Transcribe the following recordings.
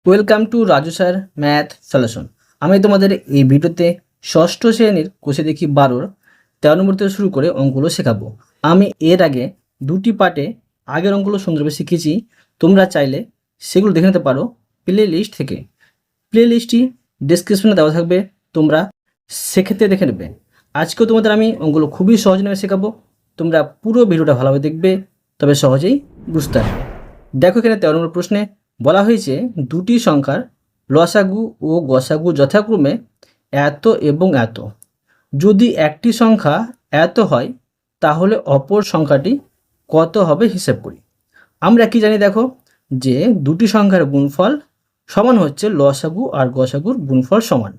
Welcome to Raju sir math solution. আমি তোমাদের এই ভিডিওতে ষষ্ঠ শ্রেণীর কোষে দেখি 12 13 নম্বর থেকে শুরু করে অঙ্কগুলো শেখাবো। আমি এর আগে দুটি পার্টে আগের অঙ্কগুলো সুন্দরভাবে শিখেছি। তোমরা চাইলে সেগুলো দেখে নিতে পারো প্লে লিস্ট থেকে। প্লে লিস্টটি ডিসক্রিপশনে দেওয়া থাকবে, তোমরা সেক্ষেত্রে দেখে নেবে। আজকেও তোমাদের আমি অঙ্কগুলো খুবই সহজভাবে শেখাবো। তোমরা পুরো ভিডিওটা ভালোভাবে দেখবে, তবে সহজেই বুঝতে পারবে। দেখো এখানে 13 নম্বর প্রশ্নে বলা হয়েছে দুটি সংখ্যার লসাগু ও গসাগু যথাক্রমে এত এবং এত। যদি একটি সংখ্যা এত হয় তাহলে অপর সংখ্যাটি কত হবে হিসেব করি। আমরা কি জানি, দেখো যে দুটি সংখ্যার গুণফল সমান হচ্ছে লসাগু আর গসাগুর গুণফল সমান।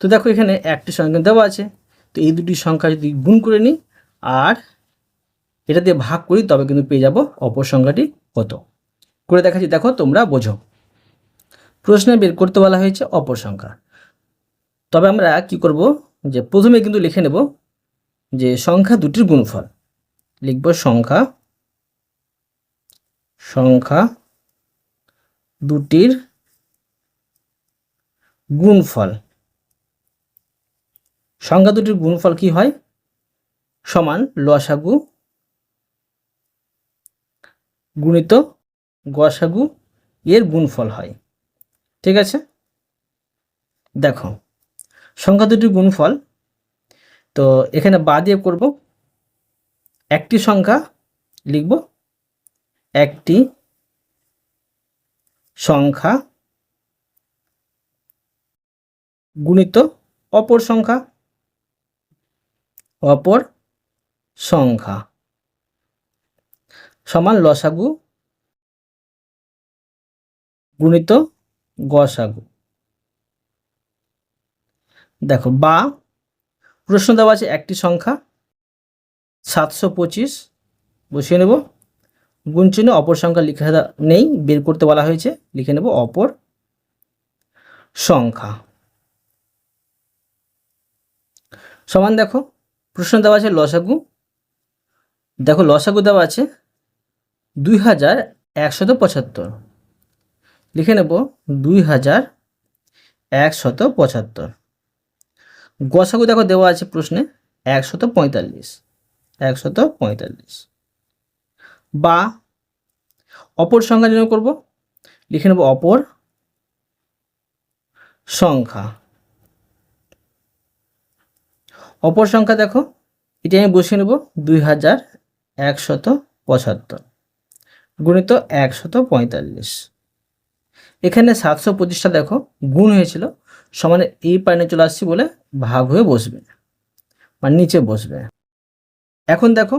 তো দেখো এখানে একটি সংখ্যা দেওয়া আছে, তো এই দুটি সংখ্যা যদি গুণ করে নিই আর এটা দিয়ে ভাগ করি তবে কিন্তু পেয়ে যাব অপর সংখ্যাটি কত। করে দেখাচ্ছি, দেখো তোমরা বোঝো। প্রশ্নে বের করতে বলা হয়েছে অপর সংখ্যা। তবে আমরা কি করব, যে প্রথমে কিন্তু লিখে নেব যে সংখ্যা দুটির গুণফল। লিখব সংখ্যা দুটির গুণফল। সংখ্যা দুটির গুণফল কি হয়? সমান লসাগু গুণিত গসাগু এর গুণফল হয়। ঠিক আছে, দেখো সংখ্যা দুটির গুণফল, তো এখানে বা দিয়ে করব। একটি সংখ্যা লিখব একটি সংখ্যা গুণিত অপর সংখ্যা সমান লসাগু গুণিত গসাগু। দেখো বা প্রশ্ন দেওয়া আছে একটি সংখ্যা 725 বসিয়ে নেব, গুণ চিহ্ন, অপর সংখ্যা লিখে নেই, বের করতে বলা হয়েছে, লিখে নেব অপর সংখ্যা। সমান দেখো প্রশ্ন দেওয়া আছে লসাগু। দেখো লসাগু দেওয়া আছে 2175, লিখে নেব 2175। গসাগু দেখো দেওয়া আছে প্রশ্নে 145। বা অপর সংখ্যা নির্ণয় করব, লিখে নেব অপর সংখ্যা। অপর সংখ্যা দেখো এটি আমি বসিয়ে নেব 2175 গুণিত 145। এখানে 725টা দেখো গুণ হয়েছিল, সমানে এই পাইনে চলে আসছি বলে ভাগ হয়ে বসবে, মানে নিচে বসবে। এখন দেখো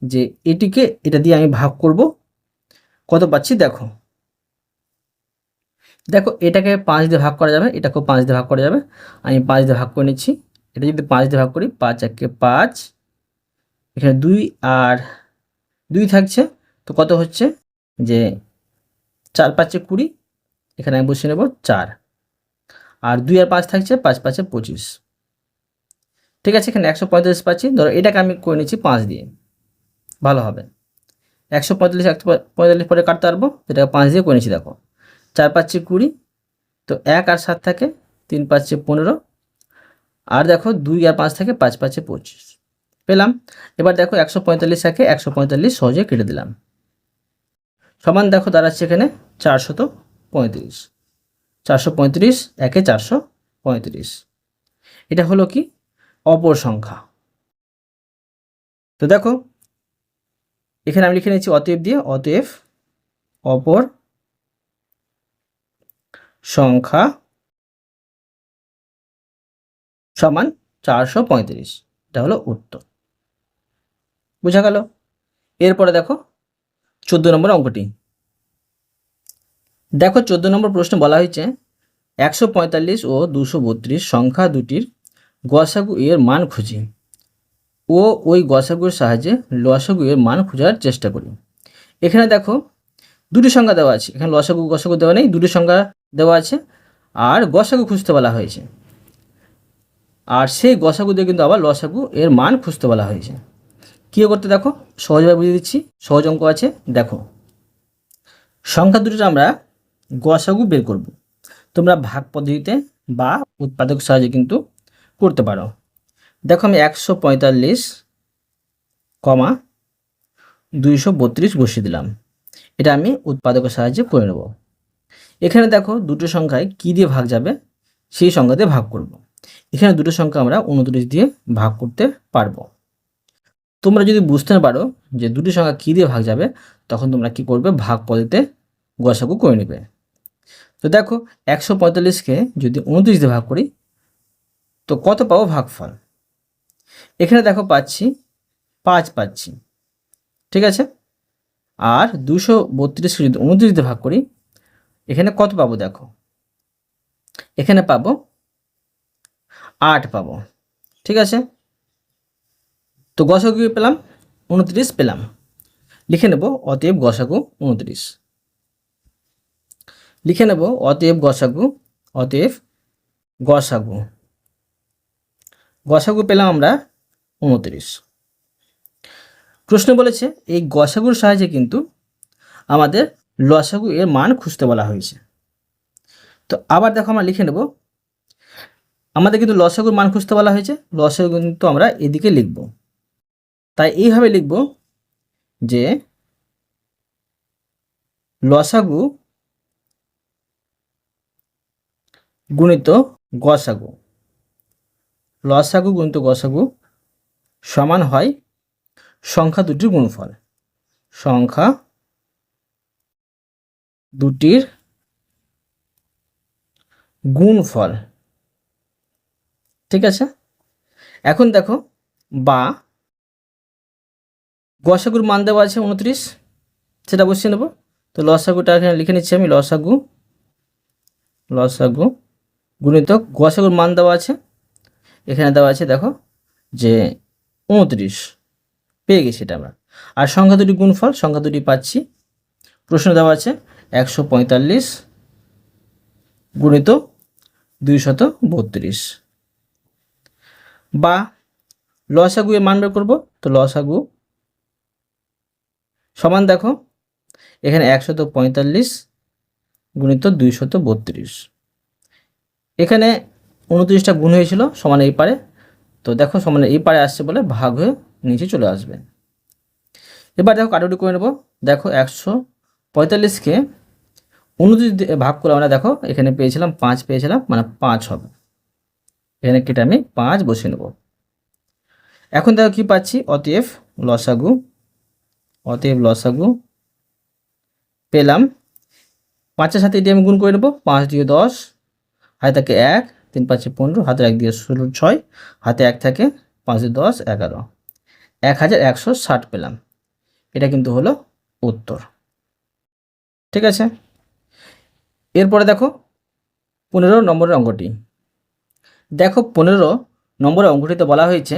যে এটিকে এটা দিয়ে আমি ভাগ করব, কত পাচ্ছি দেখো। দেখো এটাকে 5 দিয়ে ভাগ করা যাবে, এটাকেও 5 দিয়ে ভাগ করা যাবে। আমি 5 দিয়ে ভাগ করে নিচ্ছি। এটা যদি 5 দিয়ে ভাগ করি, 5 একে 5, এখানে 2 আর 2 থাকছে, তো কত হচ্ছে যে 4 5 20, এখানে আমি বসিয়ে নেব 4, আর 2 আর 5 থাকছে, 5 5 25। ঠিক আছে, এখানে 145 পাচ্ছি। ধরো এটাকে আমি করে নিচ্ছি 5 দিয়ে, ভালো হবে। 145 পরে কাটতে পারবো, এটাকে 5 দিয়ে করে নিচ্ছি। দেখো 4 5 20, তো 1 আর 7 থাকে, 3 5 15, আর দেখো 2 আর 5 থাকে, 5 5 25 পেলাম। এবার দেখো 145 একে 145 সহজে কেটে দিলাম, সমান দেখো দাঁড়াচ্ছে এখানে 435। 435 একে 435, এটা হলো কি অপর সংখ্যা। তো দেখো এখানে আমি লিখে নিচ্ছি অতএব দিয়ে, অতএব অপর সংখ্যা সমান 435। এটা হলো উত্তর, বোঝা গেল। এরপরে দেখো 14 নম্বর অঙ্কটি। দেখো 14 নম্বর প্রশ্ন বলা হয়েছে 145 ও 232 সংখ্যা দুটির গসাগু এর মান খুঁজি ও ওই গসাগুর সাহায্যে লসাগু এর মান খোঁজার চেষ্টা করি। এখানে দেখো দুটি সংখ্যা দেওয়া আছে, এখানে লসাগু গসাগু দেওয়া নেই, দুটি সংখ্যা দেওয়া আছে আর গসাগু খুঁজতে বলা হয়েছে, আর সেই গসাগু দিয়ে কিন্তু আবার লসাগু এর মান খুঁজতে বলা হয়েছে। কী করতে দেখো সহজভাবে বুঝিয়ে দিচ্ছি, সহজ অঙ্ক আছে। দেখো সংখ্যা দুটির আমরা গসাগু বের করব। তোমরা ভাগ পদ্ধতিতে বা উৎপাদক সাহায্যে কিন্তু করতে পারো। দেখো আমি 145, 232 বসিয়ে দিলাম। এটা আমি উৎপাদকের সাহায্যে করে নেব। এখানে দেখো দুটো সংখ্যায় কি দিয়ে ভাগ যাবে, সেই সংখ্যা দিয়ে ভাগ করব। এখানে দুটো সংখ্যা আমরা 29 দিয়ে ভাগ করতে পারবো। তোমরা যদি বুঝতে না পারো যে দুটি সংখ্যা কী দিয়ে ভাগ যাবে, তখন তোমরা কি করবে, ভাগ পদ্ধতিতে গসাগু করে নেবে। তো দেখো 145কে যদি 29 দিয়ে ভাগ করি তো কত পাবো ভাগফল। এখানে দেখো পাচ্ছি 5 পাচ্ছি, ঠিক আছে। আর 232কে যদি 29 দিয়ে ভাগ করি এখানে কত পাবো, দেখো এখানে পাবো 8 পাবো, ঠিক আছে। তো গসাগু পেলাম 29 পেলাম, লিখে নেব অতএব গসাগু 29। লিখে নেব অতএব গসাগু, অতএব গসাগু গসাগু পেলাম আমরা 29। প্রশ্ন বলেছে এই গসাগুর সাহায্যে কিন্তু আমাদের লসাগু এর মান খুঁজতে বলা হয়েছে। তো আবার দেখো আমরা লিখে নেব, আমাদের কিন্তু লসাগুর মান খুঁজতে বলা হয়েছে, লসাগু কিন্তু আমরা এদিকে লিখব। তাই এইভাবে লিখব যে লসাগু গুণিত গসাগু, লসাগু গুণিত গসাগু সমান হয় সংখ্যা দুটির গুণফল, সংখ্যা দুটির গুণফল, ঠিক আছে। এখন দেখো বা গসাগুর মান দেওয়া আছে 29, সেটা বসিয়ে নেব। তো লসাগুটা এখানে লিখে নিচ্ছি আমি, লসাগু গুণিত গসাগুর মান দেওয়া আছে, এখানে দেওয়া আছে দেখো যে 29 পেয়ে গেছি এটা আমরা। আর সংখ্যা দুটি গুণফল, সংখ্যা দুটি পাচ্ছি, প্রশ্ন দেওয়া আছে 145 গুণিত 232। বা লসাগু এর মান বের করবো। তো লসাগু সমান দেখো এখানে 145 গুণিত 232, এখানে 29টা গুণ হয়েছিল সমান এই পারে, তো দেখো সমান এই পারে আসছে বলে ভাগ হয়ে নিচে চলে আসবে। এবার দেখো কাটাকুটি করে নেব। দেখো 145কে 29 দিয়ে ভাগ করে আমরা দেখো এখানে পেয়েছিলাম 5 পেয়েছিলাম, মানে 5 হবে। এখানে কেটে আমি 5 বসিয়ে নেব। এখন দেখো কি পাচ্ছি, অতএব লসাগু পেলাম 5-এর সাথে এটি আমি গুণ করে নেব। 5 দিয়ে 10, হাতে থাকে 1, 3 5 15, হাতে 1 দিয়ে 16 6, হাতে 1 থাকে, 5 দিয়ে 10 11, 1160 পেলাম। এটা কিন্তু হলো উত্তর, ঠিক আছে। এরপরে দেখো 15 নম্বরের অঙ্কটি। দেখো 15 নম্বরের অঙ্কটিতে বলা হয়েছে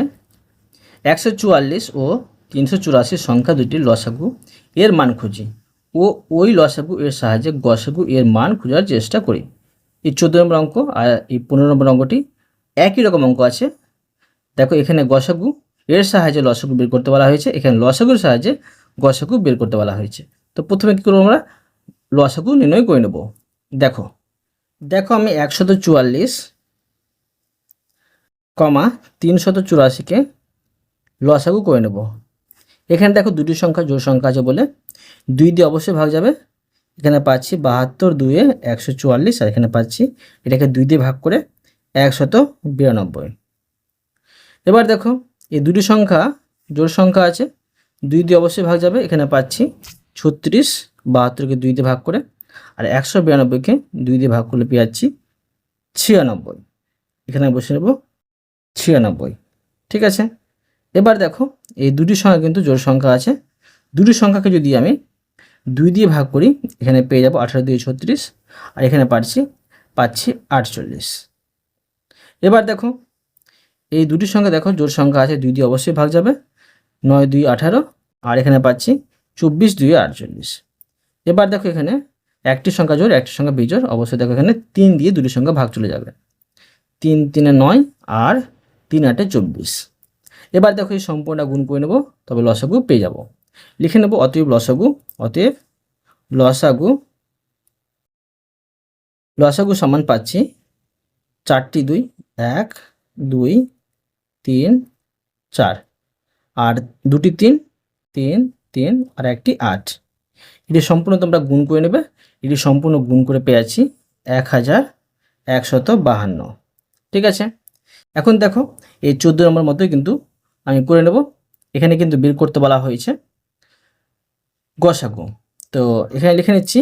144 ও 384 সংখ্যা দুটির লসাগু এর মান খুঁজি ও ওই লসাগু এর সাহায্যে গসাগু এর মান খোঁজার চেষ্টা করি। এই 14 নম্বর অঙ্ক আর এই 15 নম্বর অঙ্কটি একই রকম অঙ্ক আছে। দেখো এখানে গসাগু এর সাহায্যে লসাগু বের করতে বলা হয়েছে, এখানে লসাগুর সাহায্যে গসাগু বের করতে বলা হয়েছে। তো প্রথমে কী করবো, আমরা লসাগু নির্ণয় করে নেব। দেখো আমি 144, 384কে লসাগু করে নেব। এখানে দেখো দুটি সংখ্যা জোড় সংখ্যা আছে বলে 2 দিয়ে অবশ্যই ভাগ যাবে। এখানে পাচ্ছি 72 2-এ 144, আর এখানে পাচ্ছি এটাকে 2 দিয়ে ভাগ করে 192। এবার দেখো এই দুটি সংখ্যা জোড় সংখ্যা আছে, 2 দিয়ে অবশ্যই ভাগ যাবে। এখানে পাচ্ছি 36, 72কে 2 দিয়ে ভাগ করে, আর 192কে 2 দিয়ে ভাগ করলে পেয়ে যাচ্ছি 96। এখানে বসে নেব 96, ঠিক আছে। এবার দেখো এই দুটি সংখ্যা কিন্তু জোড় সংখ্যা আছে, দুটি সংখ্যাকে যদি আমি 2 দিয়ে ভাগ করি এখানে পেয়ে যাব 18 2 36, আর এখানে পাচ্ছি 48। এবার দেখো এই দুটি সংখ্যা দেখো জোড় সংখ্যা আছে, 2 দিয়ে অবশ্যই ভাগ যাবে, 9 2 18, আর এখানে পাচ্ছি 24 2 48। এবার দেখো এখানে একটি সংখ্যা জোড় একটি সংখ্যা বিজোড়, অবশ্যই দেখো এখানে 3 দিয়ে দুটি সংখ্যা ভাগ চলে যাবে, 3 3 9, আর 3 8 24। এবার দেখো এই সম্পূর্ণ গুণ করে নেব, তবে লসাগু পেয়ে যাব। লিখে নেব অতএব লসাগু লসাগু সমান পাচ্ছি 4টি 2, 1 2 3 4, আর 2টি 3 3 3, আর 1টি 8। এটি সম্পূর্ণ তোমরা গুণ করে নেবে। এটি সম্পূর্ণ গুণ করে পেয়েছি 1152। ঠিক আছে, এখন দেখো এই 14 নম্বর মতোই কিন্তু আমি করে নেব। এখানে কিন্তু বের করতে বলা হয়েছে গসাগু। তো এখানে লিখে নিচ্ছি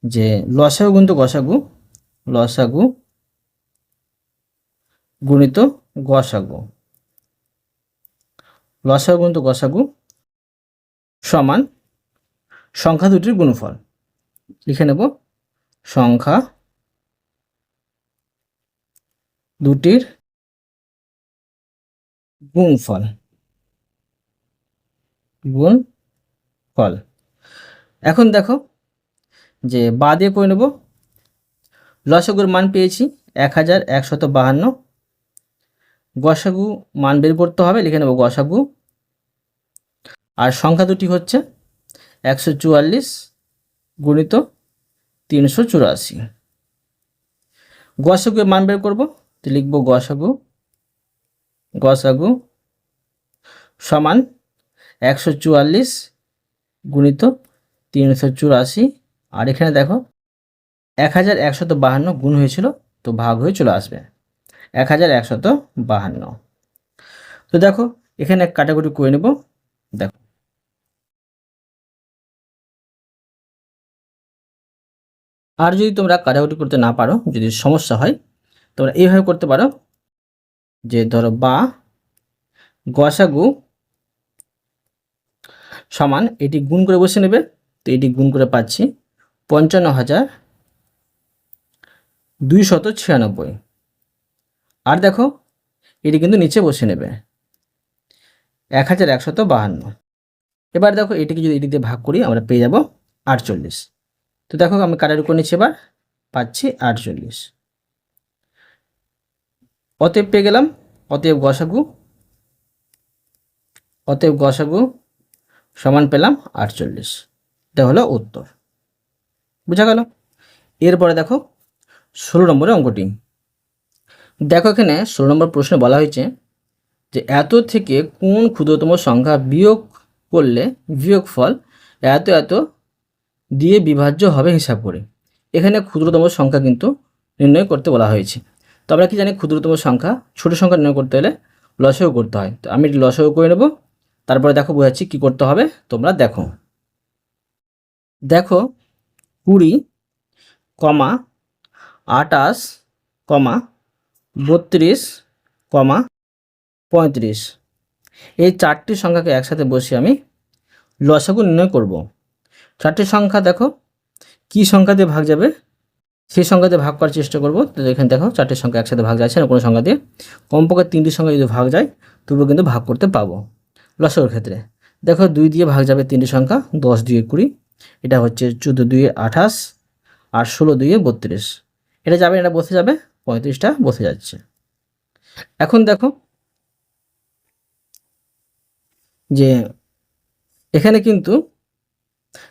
যে লসাগু গুণিত গসাগু, লসাগু গুণিত গসাগু, লসাগু গুণিত গসাগু সমান সংখ্যা দুটির গুণফল। লিখে নেব সংখ্যা দুটির গুণফল, গুণফল। এখন দেখো যে বা দিয়ে করে নেব। লসাগুর মান পেয়েছি 1152, গসাগু মান বের করতে হবে। লিখে নেব গসাগু, আর সংখ্যা দুটি হচ্ছে 144 গুণিত 384। গসাগুর মান বের করব, তো লিখব গসাগু, গসাগু সমান 144 গুণিত 384, আর এখানে দেখো 1152 গুণ হয়েছিল, তো ভাগ হয়ে চলে আসবে 1152। তো দেখো এখানে কাটাকুটি করে নেব। দেখো আর যদি তোমরা কাটাকুটি করতে না পারো, যদি সমস্যা হয়, তোমরা এইভাবে করতে পারো যে ধরো বা গসাগু সমান এটি গুণ করে বসে নেবে। তো এটি গুণ করে পাচ্ছি 55,296। আর দেখো এটি কিন্তু নিচে বসে নেবে 1152। এবার দেখো এটিকে যদি এটি দিয়ে ভাগ করি, আমরা পেয়ে যাব 48। তো দেখো আমি কাটার করে নিচ্ছি, এবার পাচ্ছি 48। অতএব পেয়ে গেলাম, অতএব গসাগু, অতএব গসাগু সমান পেলাম 48। এটা হলো উত্তর। বুঝা গেল? এরপরে দেখো 16 নম্বরের অঙ্কটি। দেখো এখানে 16 নম্বর প্রশ্নে বলা হয়েছে যে এত থেকে কোন ক্ষুদ্রতম সংখ্যা বিয়োগ করলে বিয়োগফল এত এত দিয়ে বিভাজ্য হবে হিসাব করে। এখানে ক্ষুদ্রতম সংখ্যা কিন্তু নির্ণয় করতে বলা হয়েছে। তো আমরা কি জানি, ক্ষুদ্রতম সংখ্যা, ছোট সংখ্যা নির্ণয় করতে হলে লসাগু করতে হয়। তো আমি লসাগু করে নেব, তারপরে দেখো বোঝাচ্ছি কি করতে হবে। তোমরা দেখো, দেখো 20, 28, 32, 35, এই 4টি সংখ্যাকে একসাথে বসিয়ে আমি লসাগু নির্ণয় করব। 4টি সংখ্যা দেখো কি সংখ্যা দিয়ে ভাগ যাবে, সেই সংখ্যা দিয়ে ভাগ করার চেষ্টা করব। তো এখানে দেখো 4টি সংখ্যা একসাথে ভাগ যাচ্ছে না কোনো সংখ্যা দিয়ে। কমপক্ষে 3টি সংখ্যা যদি ভাগ যায় তবুও কিন্তু ভাগ করতে পাবো লসাগুর ক্ষেত্রে। দেখো 2 দিয়ে ভাগ যাবে 3টি সংখ্যা, 10 2 20, এটা হচ্ছে 14 2 28, আর 16 2 32। এটা যাবে, এটা বসে যাবে, 35টা বসে যাচ্ছে। এখন দেখো যে এখানে কিন্তু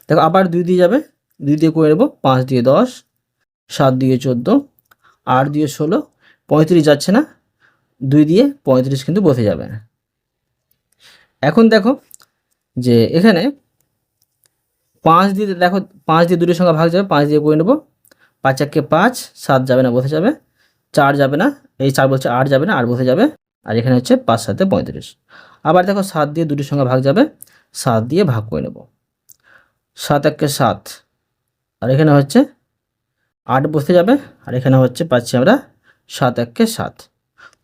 দেখো আবার 2 দিয়ে যাবে, 2 দিয়ে করে নেব, 5 দিয়ে 10, 7 দিয়ে 14, 8 দিয়ে 16, 35 যাচ্ছে না, 2 দিয়ে 35 কিন্তু বসে যাবে। এখন দেখো যে এখানে 5 দিয়ে দেখো, 5 দিয়ে দুটোর সংখ্যা ভাগ যাবে, 5 দিয়ে করে নেব, 5 একে 5, 7 যাবে না, বসে যাবে, 4 যাবে না, এই 4 বলছে 8 যাবে না, 8 বসে যাবে, আর এখানে হচ্ছে 5 7 35। আবার দেখো 7 দিয়ে দুটোর সংখ্যা ভাগ যাবে, 7 দিয়ে ভাগ করে নেব, 7 একে 7, আর এখানে হচ্ছে 8 বসে যাবে, আর এখানে হচ্ছে পাচ্ছি আমরা 7 একে 7।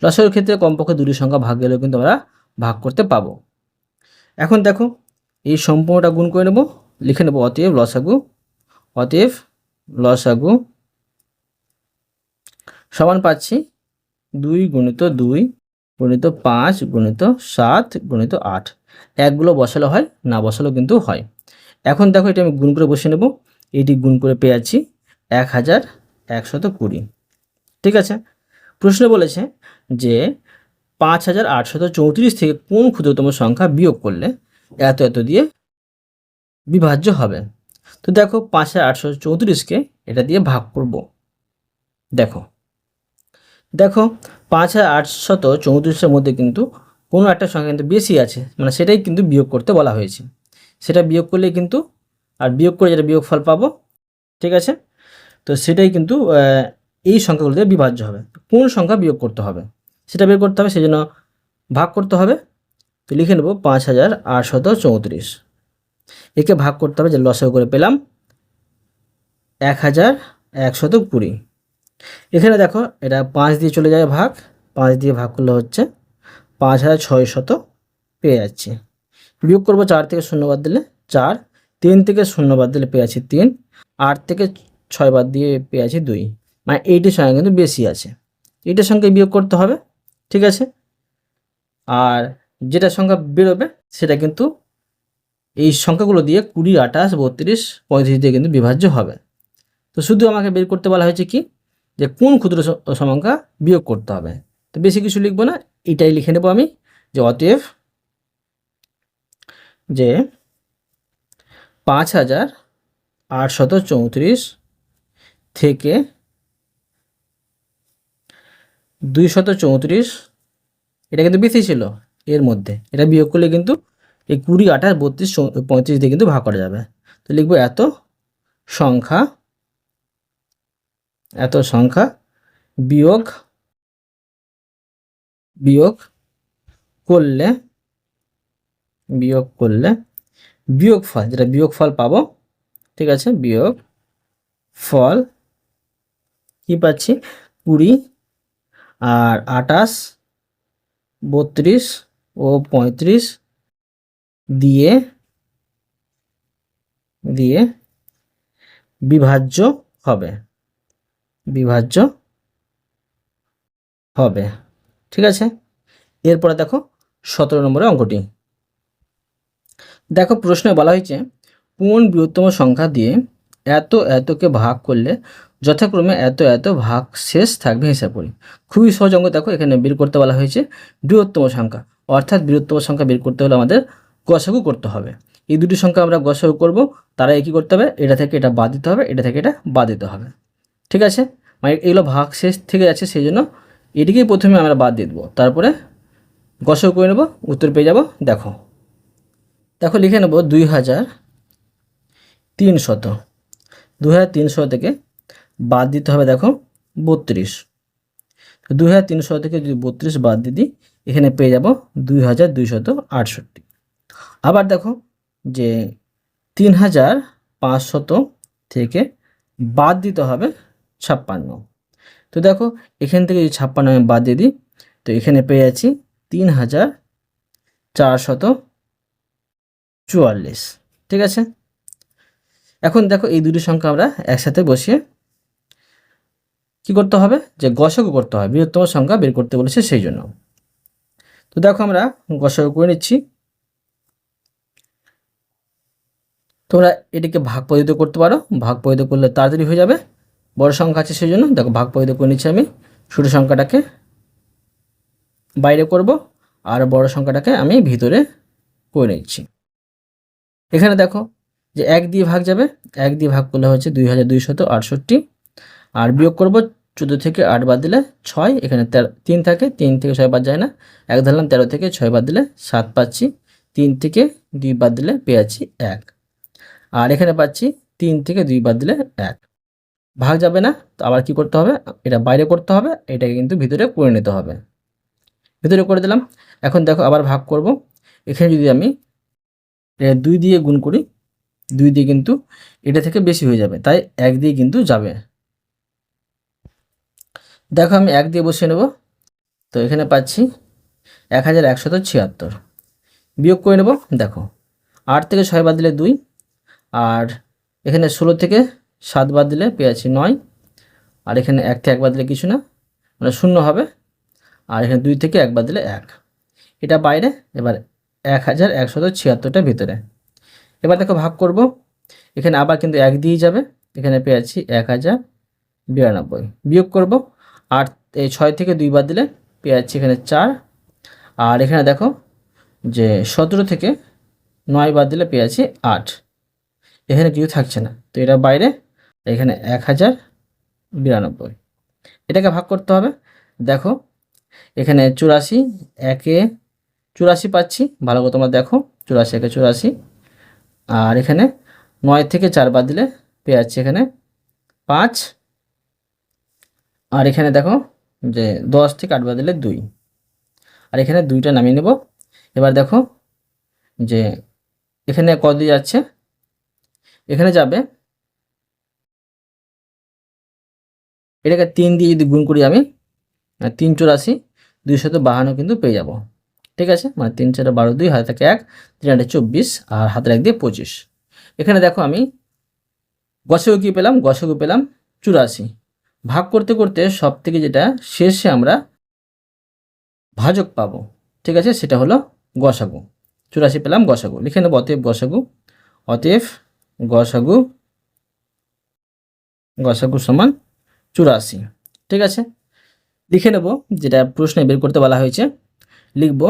লসাগুর ক্ষেত্রে কমপক্ষে দুটি সংখ্যা ভাগ গেলেও কিন্তু আমরা ভাগ করতে পাবো। এখন দেখো এই সম্পূর্ণটা গুণ করে নেব, লিখে নেব অতএব লসাগু, অতএব লসাগু সমান পাচ্ছি 2 গুণিত 2 গুণিত 5 গুণিত 7 গুণিত 8। একগুলো বসালে হয়, না বসালেও কিন্তু হয়। এখন দেখো এটা আমি গুণ করে বসে নেব, এটি গুণ করে পেয়ে যাচ্ছি 1120। ঠিক আছে, প্রশ্ন বলেছে যে 5834 থেকে কোন ক্ষুদ্রতম সংখ্যা বিয়োগ করলে এত এত দিয়ে বিভাজ্য হবে। তো দেখো 5834কে এটা দিয়ে ভাগ করব। দেখো দেখো 5834 মধ্যে কিন্তু কোনো একটা সংখ্যা কিন্তু বেশি আছে, মানে সেটাই কিন্তু বিয়োগ করতে বলা হয়েছে। সেটা বিয়োগ করলেই কিন্তু, আর বিয়োগ করে যেটা বিয়োগফল পাবো, ঠিক আছে, তো সেটাই কিন্তু এই সংখ্যাগুলো দিয়ে বিভাজ্য হবে। কোন সংখ্যা বিয়োগ করতে হবে সেটা বের করতে হবে, সেই জন্য ভাগ করতে হবে। তো লিখে নেব 5834, একে ভাগ করতে হবে, যে লসাগু করে পেলাম 1120। এখানে দেখো এটা 5 দিয়ে চলে যায় ভাগ, 5 দিয়ে ভাগ করলে হচ্ছে 5600 পেয়ে যাচ্ছে। বিয়োগ করবো 4 থেকে 0 বাদ দিলে 4, 3 থেকে 0 বাদ দিলে পেয়ে যাচ্ছি 3, 8 থেকে 6 বাদ দিয়ে পেয়ে যাচ্ছি 2, মানে এইটির সংখ্যা কিন্তু বেশি আছে, এইটার সঙ্গে বিয়োগ করতে হবে, ঠিক আছে। আর যেটা সংখ্যা বেরোবে সেটা কিন্তু এই সংখ্যাগুলো দিয়ে 20, 28, 32, 35 দিয়ে কিন্তু বিভাজ্য হবে। তো শুধু আমাকে বের করতে বলা হয়েছে কি, যে কোন ক্ষুদ্র সংখ্যা বিয়োগ করতে হবে। তো বেশি কিছু লিখবো না, এইটাই লিখে নেব আমি, যে অতএব যে 5834 থেকে 234, এটা কিন্তু বেশি ছিল এর মধ্যে, এটা বিয়োগ করলে কিন্তু এই 20, 28, 32, 35 দিয়ে কিন্তু ভাগ করা যাবে। তো লিখবো এত সংখ্যা বিয়োগ বিয়োগ করলে বিয়োগফল, যেটা বিয়োগফল পাবো, ঠিক আছে, বিয়োগ ফল কি পাচ্ছি 20 আর 28, 32 ও 35 দিয়ে বিভাজ্য হবে, ঠিক আছে। এরপরে দেখো 17 নম্বরের অঙ্কটি। দেখো প্রশ্নে বলা হয়েছে কোন বৃহত্তম সংখ্যা দিয়ে এতকে ভাগ করলে যথাক্রমে এত ভাগ শেষ থাকবে হিসাব করি। খুবই সহজ অঙ্ক। দেখো এখানে বের করতে বলা হয়েছে বৃহত্তম সংখ্যা, অর্থাৎ বৃহত্তম সংখ্যা বের করতে হলে আমাদের গসাগু করতে হবে। এই দুটি সংখ্যা আমরা গসাগু করব, তারা একই করতে হবে, এটা থেকে এটা বাদ দিতে হবে, এটা থেকে এটা বাদ দিতে হবে, ঠিক আছে। মানে এগুলো ভাগ শেষ থেকে যাচ্ছে, সেই জন্য এটিকেই প্রথমে আমরা বাদ দিয়ে দেবো, তারপরে গসাগু করে নেব, উত্তর পেয়ে যাব। দেখো লিখে নেব 2300 থেকে বাদ দিতে হবে, দেখো 32। 2300 থেকে যদি 32 বাদ দিই, এখানে পেয়ে যাব 2268। আবার দেখো যে 3500 থেকে বাদ দিতে হবে 56। তো দেখো এখান থেকে যদি 56 আমি বাদ দিয়ে দিই, তো এখানে পেয়ে যাচ্ছি 3444, ঠিক আছে। এখন দেখো এই দুটি সংখ্যা আমরা একসাথে বসিয়ে কি করতে হবে, যে গসাগু করতে হবে, বৃহত্তম সংখ্যা বের করতে বলেছে সেই জন্য। তো দেখো আমরা গসাগু করে নিচ্ছি। তোমরা এটিকে ভাগ পদ্ধতি করতে পারো, ভাগ পদ্ধতি করলে তাড়াতাড়ি হয়ে যাবে, বড় সংখ্যা আছে সেই জন্য। দেখো ভাগ পদ্ধতি করে নিচ্ছি আমি, ছোটো সংখ্যাটাকে বাইরে করব আর বড় সংখ্যাটাকে আমি ভিতরে করে নিচ্ছি। এখানে দেখো যে 1 দিয়ে ভাগ যাবে, 1 দিয়ে ভাগ করলে হচ্ছে 2268, আর বিয়োগ করব 14 থেকে 8 বাদ দিলে 6, এখানে 3 থাকে, 3 থেকে 6 বাদ যায় না, 1 ধরলাম, 13 থেকে 6 বাদ দিলে 7 পাচ্ছি, 3 থেকে 2 বাদ দিলে পেয়ে যাচ্ছি 1, আর এখানে পাচ্ছি 3 থেকে 2 বাদ দিলে 1। ভাগ যাবে না, তো আবার কি করতে হবে, এটা বাইরে করতে হবে, এটাকে কিন্তু ভিতরে করে নিতে হবে, ভিতরে করে দিলাম। এখন দেখো আবার ভাগ করব, এখানে যদি আমি 2 দিয়ে গুণ করি, 2 দিয়ে কিন্তু এটা থেকে বেশি হয়ে যাবে, তাই 1 দিয়ে কিন্তু যাবে। দেখো আমি 1 দিয়ে বসিয়ে নেব, তো এখানে পাচ্ছি 1176। বিয়োগ করে নেব, দেখো 8 থেকে 6 বাদ দিলে 2, আর এখানে 16 থেকে 7 বাদ দিলে পেয়ে যাচ্ছি 9, আর এখানে 1 থেকে 1 বাদ দিলে কিছু না, মানে 0 হবে, আর এখানে 2 থেকে 1 বাদ দিলে 1, এটা বাইরে। এবার 1176টা ভিতরে। এবার দেখো ভাগ করব, এখানে আবার কিন্তু 1 দিয়েই যাবে, এখানে পেয়ে যাচ্ছি 1092। বিয়োগ করব, 8 এই 6 থেকে 2 বাদ দিলে পেয়ে যাচ্ছি এখানে 4, আর এখানে দেখো যে 17 থেকে 9 বাদ দিলে পেয়ে যাচ্ছি 8, এখানে কিছু থাকছে না, তো এটা বাইরে, এখানে 1092। এটাকে ভাগ করতে হবে। দেখো এখানে 84, একে 84 পাচ্ছি, ভালো করে তোমরা দেখো, 84 একে 84, আর এখানে 9 থেকে 4 বাদ দিলে পেয়ে যাচ্ছে এখানে 5, আর এখানে দেখো যে 10 থেকে 8 বাদ দিলে 2, আর এখানে 2টা নামিয়ে নেব। এবার দেখো যে এখানে কত দিয়ে যাচ্ছে, এখানে যাবে, এটাকে 3 দিয়ে যদি গুণ করি আমি, 3 84 252 কিন্তু পেয়ে যাব। ঠিক আছে, মানে 3 4 12, 2 হাতে থাকে 1, 3 8 24, আর হাতের 1 দিয়ে 25। এখানে দেখো আমি গসাগু কি পেলাম, গসাগু পেলাম 84। ভাগ করতে করতে সব থেকে যেটা শেষে আমরা ভাজক পাবো, ঠিক আছে, সেটা হলো গসাগু। 84 পেলাম গসাগু, লিখে নেব অতএব গসাগু, অতএব গসাগু, গসাগু সমান 84। ঠিক আছে, লিখে নেব যেটা প্রশ্নে বের করতে বলা হয়েছে। লিখব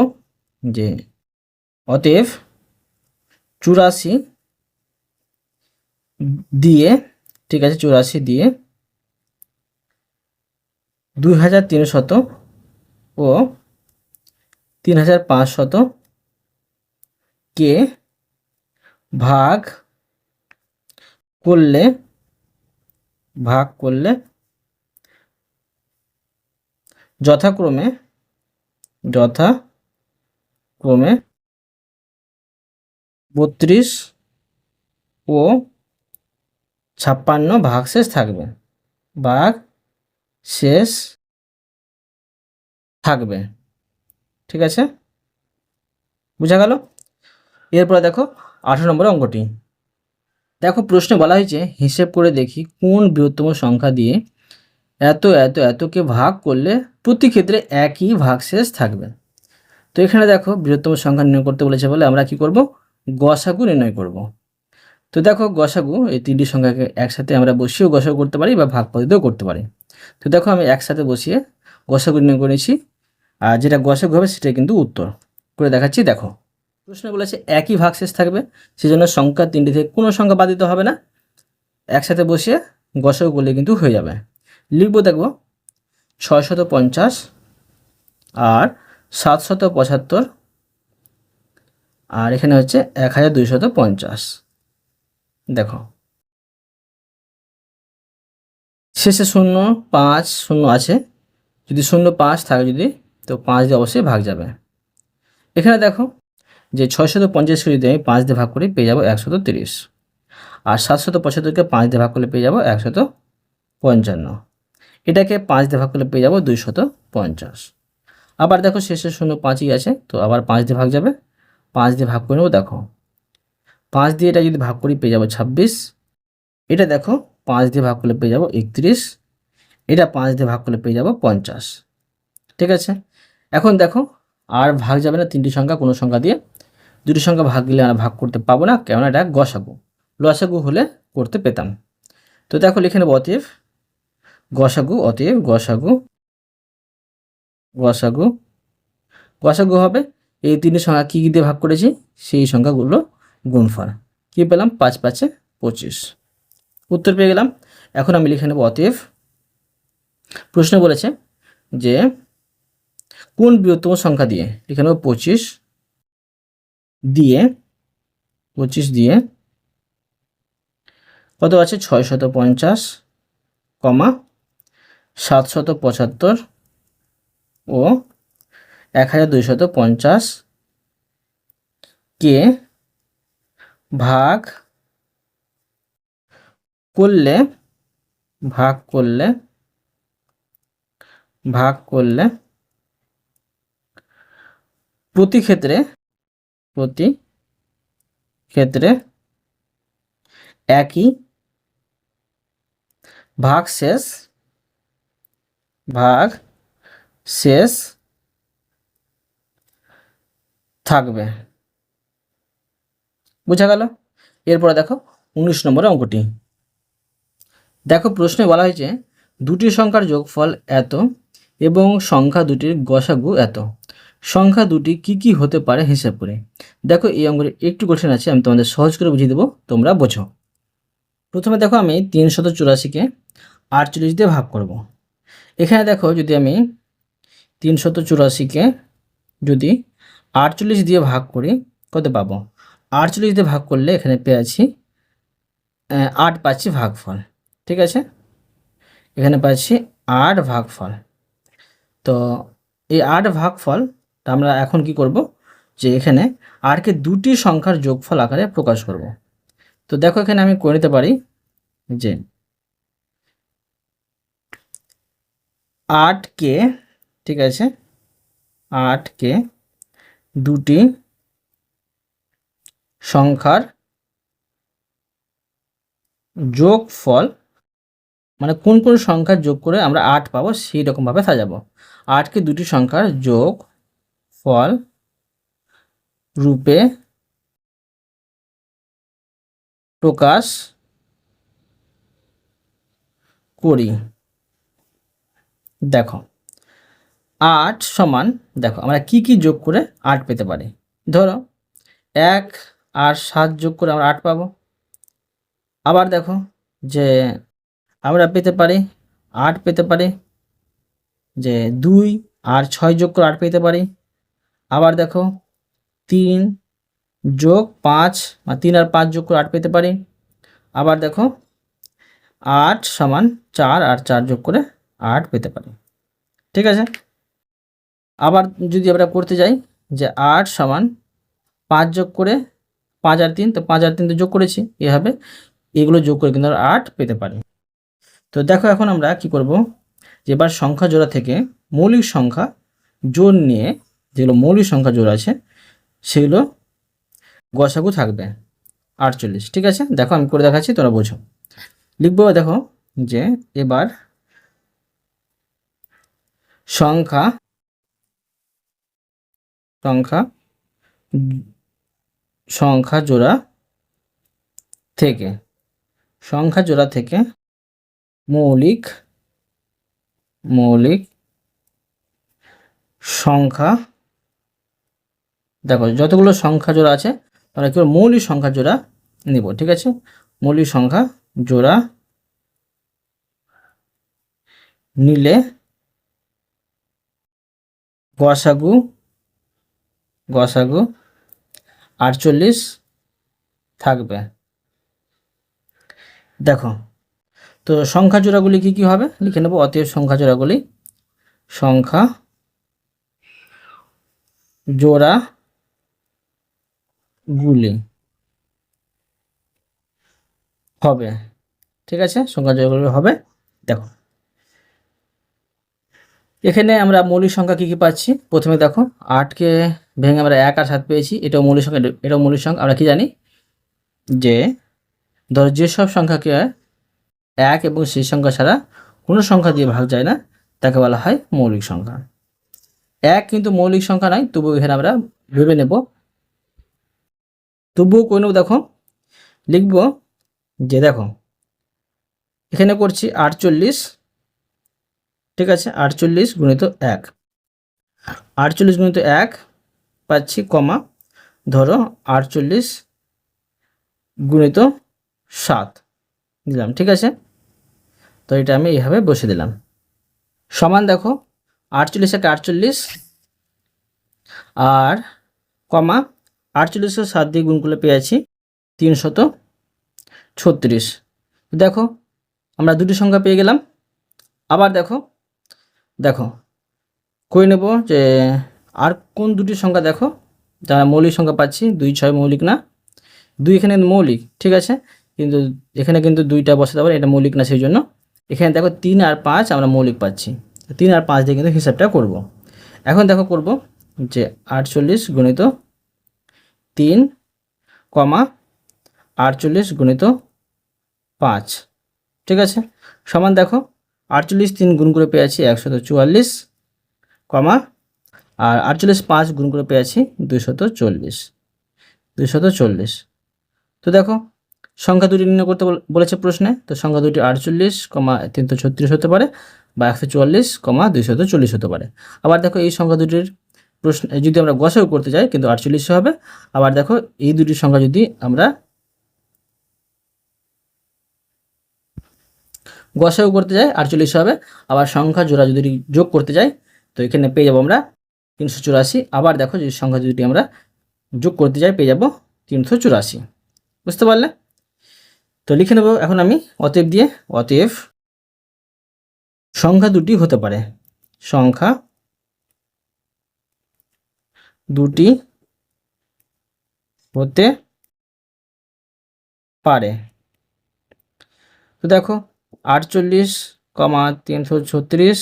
যে অতএব 84 দিয়ে, ঠিক আছে, 84 দিয়ে 2300 ও 3500 কে ভাগ করলে যথাক্রমে 32 ও 56 ভাগশেষ থাকবে, ভাগশেষ থাকবে। ঠিক আছে, বুঝা গেল? এরপরে দেখো 18 নম্বরের অঙ্কটি। দেখো প্রশ্নে বলা হয়েছে হিসেব করে দেখি কোন বৃহত্তম সংখ্যা দিয়ে এত এত এতকে ভাগ করলে প্রতি ক্ষেত্রে একই ভাগশেষ থাকবে। তো এখানে দেখো বৃহত্তম সংখ্যা নির্ণয় করতে বলেছে বলে আমরা কি করব, গসাগু নির্ণয় করব। তো দেখো গসাগু, এই তিনটি সংখ্যাকে একসাথে আমরা বসিয়েও গসাগু করতে পারি বা ভাগ পদ্ধতিতেও করতে পারি। তো দেখো আমি একসাথে বসিয়ে গসাগু নির্ণয় করেছি, আর যেটা গসাগু হবে সেটাই কিন্তু উত্তর করে দেখাচ্ছি। দেখো প্রশ্নে বলেছে একই ভাগশেষ থাকবে, সেজন্য সংখ্যা তিনটি থেকে কোনো সংখ্যা বাদ দিতে হবে না, একসাথে বসিয়ে গসাগু করলে কিন্তু হয়ে যাবে। লিখবো দেখবো 650 আর 775, আর এখানে হচ্ছে 1250। দেখো শেষে 0 5 0 আছে, যদি 0 5 থাকে যদি, তো 5 দিয়ে অবশ্যই ভাগ যাবে। এখানে দেখো যে 650কে যদি আমি 5 দিয়ে ভাগ করি পেয়ে যাবো 130, আর 775কে 5 দিয়ে ভাগ করলে পেয়ে যাবো 155, এটাকে 5 দিয়ে ভাগ করলে পেয়ে যাবো 250। আবার দেখো শেষে 0 5ই আছে, তো আবার 5 দিয়ে ভাগ যাবে, 5 দিয়ে ভাগ করে নেবো। দেখো 5 দিয়ে এটা যদি ভাগ করি পেয়ে যাবো 26, এটা দেখো 5 দিয়ে ভাগ করলে পেয়ে যাবো 31, এটা 5 দিয়ে ভাগ করলে পেয়ে যাবো 50। ঠিক আছে, এখন দেখো আর ভাগ যাবে না তিনটি সংখ্যা কোনো সংখ্যা দিয়ে, দুটি সংখ্যা ভাগ দিলে আমরা ভাগ করতে পাবো না, কেননা এটা গসাগু, লসাগু হলে করতে পেতাম। তো দেখো লিখে নেব অতএব গসাগু, অতএব গসাগু, গসাগু, গসাগু হবে এই তিনটি সংখ্যা কী দিয়ে ভাগ করেছি সেই সংখ্যাগুলো গুণফল। কী পেলাম, 5 5 25, উত্তর পেয়ে গেলাম। এখন আমি লিখে নেব অতএব, প্রশ্ন বলেছে যে কোন বৃহত্তম সংখ্যা দিয়ে, লিখে নেব 25 দিয়ে কত আছে 650, 775 ও 1250 কে ভাগ করলে প্রতি ক্ষেত্রে একই ভাগশেষ থাকবে। বুঝা গেল? এরপরে দেখো 19 নম্বরের অঙ্কটি। দেখো প্রশ্নে বলা হয়েছে দুটি সংখ্যার যোগফল এত এবং সংখ্যা দুটির গসাগু এত, সংখ্যা দুটি কি কি হতে পারে হিসাব করে। দেখো এই অঙ্কটি একটু কঠিন আছে, আমি তোমাদের সহজ করে বুঝিয়ে দেবো, তোমরা বোঝো। প্রথমে দেখো আমি 384কে 48 দিয়ে ভাগ করব। এখানে দেখো যদি আমি 384কে যদি 48 দিয়ে ভাগ করি কত পাবো? 48 দিয়ে ভাগ করলে এখানে পেয়েছি 8 পাচ্ছি ভাগফল। ঠিক আছে, এখানে পাচ্ছি 8 ভাগফল। তো এই 8 ভাগফলটা আমরা এখন কি করব, যে এখানে 8কে দুটি সংখ্যার যোগফল আকারে প্রকাশ করব। তো দেখো এখানে আমি করে নিতে পারি যে 8কে, ঠিক আছে, 8কে দুটি সংখ্যার যোগফল, মানে কোন কোন সংখ্যার যোগ করে আমরা 8 পাবো সেই রকমভাবে সাজাবো। 8কে দুটি সংখ্যার যোগফল রূপে প্রকাশ করি। দেখো 8 সমান, দেখো আমরা কি কি যোগ করে 8 পেতে পারি। ধরো 1 আর 7 যোগ করে আমরা 8 পাবো। আবার দেখো যে আমরা পেতে পারি 8 পেতে পারি যে 2 আর 6 যোগ করে 8 পেতে পারি। আবার দেখো 3 যোগ 5 বা 3 আর 5 যোগ করে 8 পেতে পারি। আবার দেখো 8 সমান 4 আর 4 যোগ করে 8 পেতে পারি। ঠিক আছে, আবার যদি আমরা করতে যাই যে 8 সমান 5 যোগ করে 5 আর 3, তো 5 আর 3 তো যোগ করেছি, এভাবে এগুলো যোগ করে কিন্তু আমরা 8 পেতে পারি। তো দেখো এখন আমরা কি করব, যে এবার সংখ্যা জোড়া থেকে মৌলিক সংখ্যা জোড় নিয়ে যেগুলো মৌলিক সংখ্যা জোড় আছে সেগুলো গসাগু থাকবে 48। ঠিক আছে, দেখো আমি করে দেখাচ্ছি, তোমরা বোঝো। লিখবো দেখো যে এবার সংখ্যা সংখ্যা সংখ্যা জোড়া থেকে মৌলিক সংখ্যা, দেখো যতগুলো সংখ্যা জোড়া আছে আমরা কেবল মৌলিক সংখ্যা জোড়া নিব। ঠিক আছে, মৌলিক সংখ্যা জোড়া নিলে গসাগু 48 থাকবে। দেখো তো সংখ্যা জোড়াগুলি কি কি হবে লিখে নেব। অতএব সংখ্যা জোড়াগুলি সংখ্যা জোড়াগুলি হবে। ঠিক আছে, সংখ্যা জোড়াগুলি হবে। দেখো এখানে আমরা মৌলিক সংখ্যা কি কি পাচ্ছি। প্রথমে দেখো 8কে ভেঙে আমরা 1 আর 7 পেয়েছি, এটাও মৌলিক সংখ্যা, এটাও মৌলিক সংখ্যা। আমরা কি জানি যে ধরো যেসব সংখ্যাকে 1 এবং সেই সংখ্যা ছাড়া কোনো সংখ্যা দিয়ে ভাগ যায় না তাকে বলা হয় মৌলিক সংখ্যা। 1 কিন্তু মৌলিক সংখ্যা নয়, তবুও এখানে আমরা ভেবে নেব, তবুও করে নেব। দেখো লিখব যে দেখো এখানে করছি 48। ঠিক আছে, 48 গুণিত 1, 48 গুণিত 1 পাচ্ছি কমা, ধরো 48 গুণিত 7 দিলাম। ঠিক আছে, তো এটা আমি এইভাবে বসে দিলাম। সমান দেখো 48 একটা 48 আর কমা 48 7 দিয়ে গুণ করলে পেয়েছি 336। দেখো আমরা দুটি সংখ্যা পেয়ে গেলাম। আবার দেখো করে নেব যে আর কোন দুটি সংখ্যা, দেখো যারা মৌলিক সংখ্যা পাচ্ছি। 2 6 মৌলিক না, 2 এখানে মৌলিক। ঠিক আছে, কিন্তু এখানে কিন্তু 2টা বসাতে পারে, এটা মৌলিক না, সেই জন্য এখানে দেখো 3 আর 5 আমরা মৌলিক পাচ্ছি। 3 আর 5 দিয়ে কিন্তু হিসাবটা করব। এখন দেখো করব যে 48 গুণিত 3 কমা 48 গুণিত 5। ঠিক আছে, সমান দেখো 48 3 গুণ করে পেয়েছি 144 কমা, আর 48 5 গুণ করে পেয়েছি 240। তো দেখো সংখ্যা দুটি নির্ণয় করতে বলেছে প্রশ্নে। তো সংখ্যা দুটি 48 336 হতে পারে বা 144 240 হতে পারে। আবার দেখো এই সংখ্যা দুটির প্রশ্ন যদি আমরা গসাগু করতে যাই কিন্তু 48 হবে। আবার দেখো এই দুটি সংখ্যা যদি আমরা গসাগু করতে যাই 48 হবে, আবার সংখ্যা জোড়া যদি যোগ করতে যাই তো এখানে পেয়ে যাবো আমরা 384। আবার দেখো যদি সংখ্যা যদি আমরা যোগ করতে যাই পেয়ে যাবো 384। বুঝতে পারলে? তো লিখে নেব এখন আমি অতএব দিয়ে, অতএব সংখ্যা দুটি হতে পারে, সংখ্যা দুটি হতে পারে। তো দেখো 48,336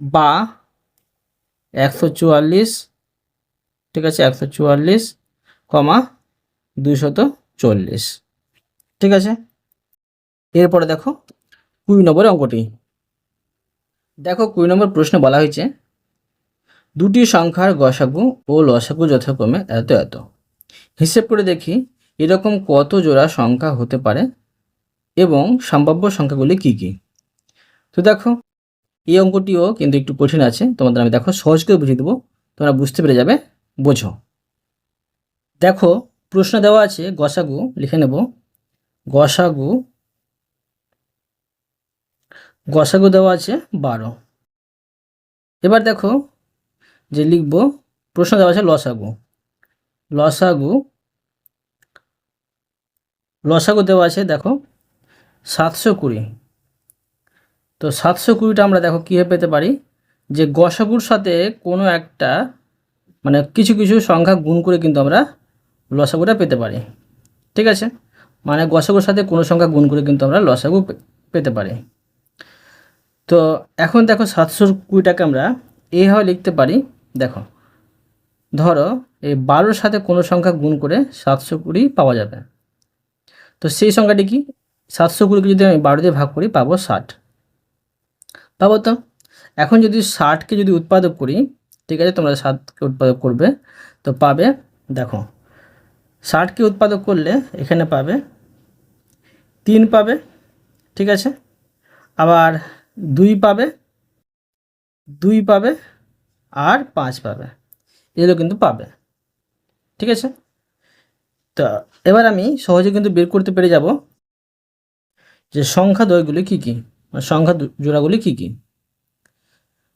বা 144, ঠিক আছে, 144,240, ঠিক আছে। এরপরে দেখো 20 নম্বরের অঙ্কটি। দেখো 20 নম্বর প্রশ্নে বলা হয়েছে দুটি সংখ্যার গসাগু ও লসাগু যথাক্রমে এত এত। হিসেব করে দেখি এরকম কত জোড়া সংখ্যা হতে পারে এবং সম্ভাব্য সংখ্যাগুলি কি কি। তো দেখো এই অঙ্কটিও কিন্তু একটু কঠিন আছে, তোমাদের আমি দেখো সহজ করে বুঝিয়ে দেবো, তোমরা বুঝতে পেরে যাবে, বোঝো। দেখো প্রশ্ন দেওয়া আছে গসাগু, লিখে নেব গসাগু, গসাগু দেওয়া আছে 12। এবার দেখো যে লিখব প্রশ্ন দেওয়া আছে লসাগু, লসাগু, লসাগু দেওয়া আছে দেখো 720। তো 720টা আমরা দেখো কীভাবে পেতে পারি, যে গসাগুর সাথে কোনো একটা মানে কিছু কিছু সংখ্যা গুণ করে কিন্তু আমরা লসাগুটা পেতে পারি, ঠিক আছে। মানে গসাগুর সাথে কোনো সংখ্যা গুণ করে কিন্তু আমরা লসাগু পেতে পারি। তো এখন দেখো 720টাকে আমরা এইভাবে লিখতে পারি, দেখো ধরো এই 12-র সাথে কোনো সংখ্যা গুণ করে 720 পাওয়া যাবে। তো সেই সংখ্যাটি কি, 720কে যদি আমি 12 দিয়ে ভাগ করি পাবো 60, পাবো তো। এখন যদি 60কে যদি উৎপাদক করি, ঠিক আছে, তোমরা 7কে উৎপাদক করবে তো পাবে, দেখো 60কে উৎপাদক করলে এখানে পাবে 3 পাবে, ঠিক আছে, আবার 2 পাবে, 2 পাবে আর 5 পাবে, এগুলো কিন্তু পাবে, ঠিক আছে। তো এবার আমি সহজে কিন্তু বের করতে পেরে যাব যে সংখ্যা দ্বয়গুলি কী কী, মানে সংখ্যা জোড়াগুলি কী কী।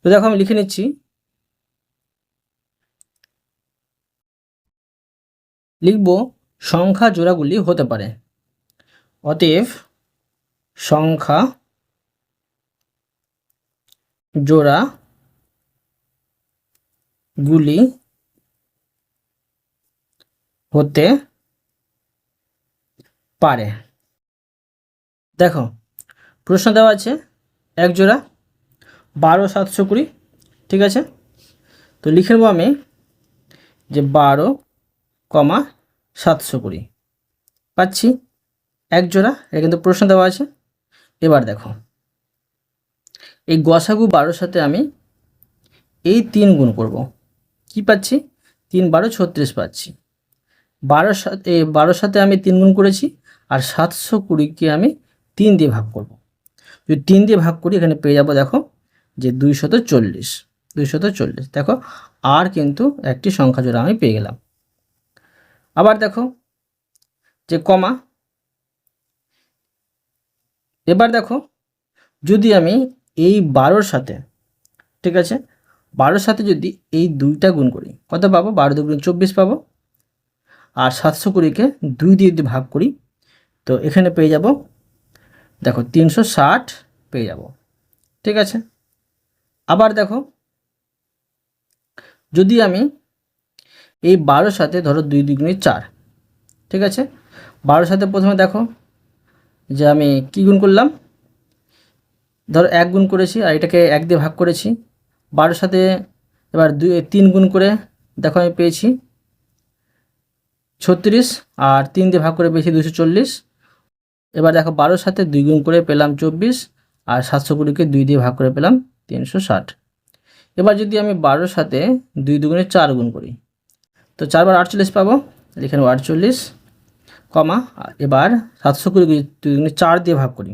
তো দেখো আমি লিখে নিচ্ছি, লিখব সংখ্যা জোড়াগুলি হতে পারে, অতএব সংখ্যা জোড়াগুলি হতে পারে। দেখো প্রশ্ন দেওয়া আছে এক জোড়া 12,720, ঠিক আছে। তো লিখে নেব আমি যে 12,720 পাচ্ছি এক জোড়া, এটা কিন্তু প্রশ্ন দেওয়া আছে। এবার দেখো এই গসাগু 12-র সাথে আমি এই 3 গুণ করব, কি পাচ্ছি 3 12 36 পাচ্ছি। 12-র সাথে আমি 3 গুণ করেছি আর 720কে আমি 3 দিয়ে ভাগ করব। যদি 3 দিয়ে ভাগ করি এখানে পেয়ে যাবো দেখো যে 240, 240। দেখো আর কিন্তু একটি সংখ্যা জোড়া আমি পেয়ে গেলাম। আবার দেখো যে কমা, এবার দেখো যদি আমি এই 12-র সাথে, ঠিক আছে, 12-র সাথে যদি এই 2টা গুণ করি কত পাবো, 12 2 24 পাবো। আর 720কে 2 দিয়ে যদি ভাগ করি তো এখানে পেয়ে যাব দেখো 360 পেয়ে যাব, ঠিক আছে। আবার দেখো যদি আমি এই 12-র সাথে ধরো 2 2 4, ঠিক আছে, 12-র সাথে প্রথমে দেখো যে আমি কি গুণ করলাম, ধরো 1 গুণ করেছি আর এটাকে 1 দিয়ে ভাগ করেছি। 12-র সাথে এবার 3 গুণ করে দেখো আমি পেয়েছি 36 আর 3 দিয়ে ভাগ করে পেয়েছি 240। এবার দেখো 12-র সাথে 2 গুণ করে পেলাম 24 আর 720কে 2 দিয়ে ভাগ করে পেলাম 360। এবার যদি আমি 12-র সাথে 2 2 4 গুণ করি তো 4 বার 48 পাবো, এখানে 48 কমা, এবার 720কে 2 2 4 দিয়ে ভাগ করি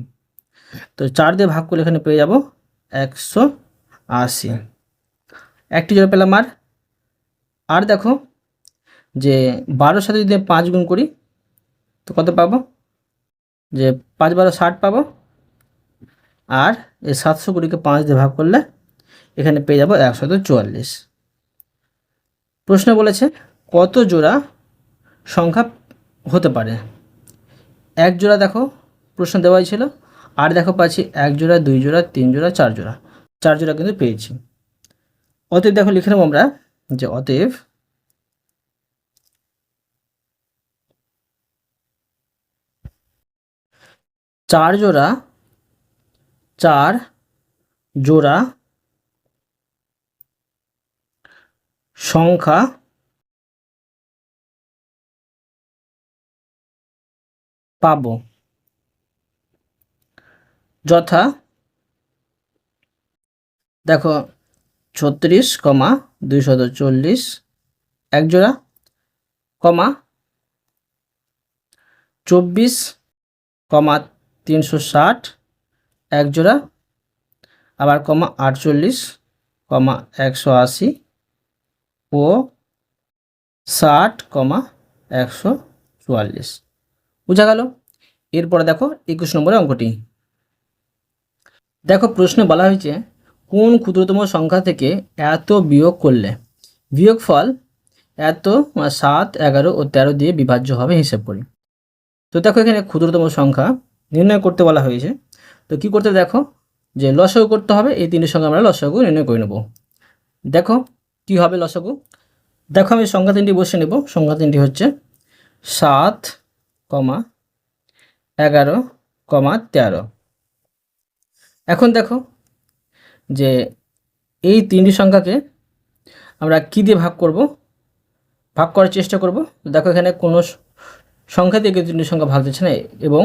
তো 4 দিয়ে ভাগ করলে এখানে পেয়ে যাব 180, একটি জোড়া পেলাম। আর দেখো যে 12-র সাথে যদি 5 গুণ করি তো কত পাবো, যে 5 × 12 = 60 পাবো, আর এই 720কে 5 দিয়ে ভাগ করলে এখানে পেয়ে যাব 144। প্রশ্ন বলেছে কত জোড়া সংখ্যা হতে পারে। এক জোড়া দেখো প্রশ্ন দেওয়াই ছিল, আর দেখো পাচ্ছি 1 জোড়া, 2 জোড়া, 3 জোড়া, 4 জোড়া, 4 জোড়া কিন্তু পেয়েছি। অতএব দেখো লিখে নেব আমরা যে অতএব 4 জোড়া সংখ্যা পাবো, যথা দেখো 36,240 এক জোড়া, কমা 24,360 এক জোড়া, আবার কমা 48,180 ও 60,144। বুঝা গেল। এরপরে দেখো 21 নম্বরের অঙ্কটি। দেখো প্রশ্নে বলা হয়েছে কোন ক্ষুদ্রতম সংখ্যা থেকে এত বিয়োগ করলে বিয়োগফল এত 7, 11 ও 13 দিয়ে বিভাজ্য হবে হিসেব করি। তো দেখো এখানে ক্ষুদ্রতম সংখ্যা নির্ণয় করতে বলা হয়েছে। তো কি করতে দেখো যে লসাগু করতে হবে, এই তিনটির সঙ্গে আমরা লসাগু নির্ণয় করে নেব। দেখো কি হবে লসাগু। দেখো আমি সংখ্যা তিনটি বসে নেব। সংখ্যা তিনটি হচ্ছে 7, 11, 13। এখন দেখো যে এই তিনটি সংখ্যাকে আমরা কী দিয়ে ভাগ করব, ভাগ করার চেষ্টা করব। দেখো এখানে কোনো সংখ্যা থেকে তিনটি সংখ্যা ভাগ যাচ্ছে না এবং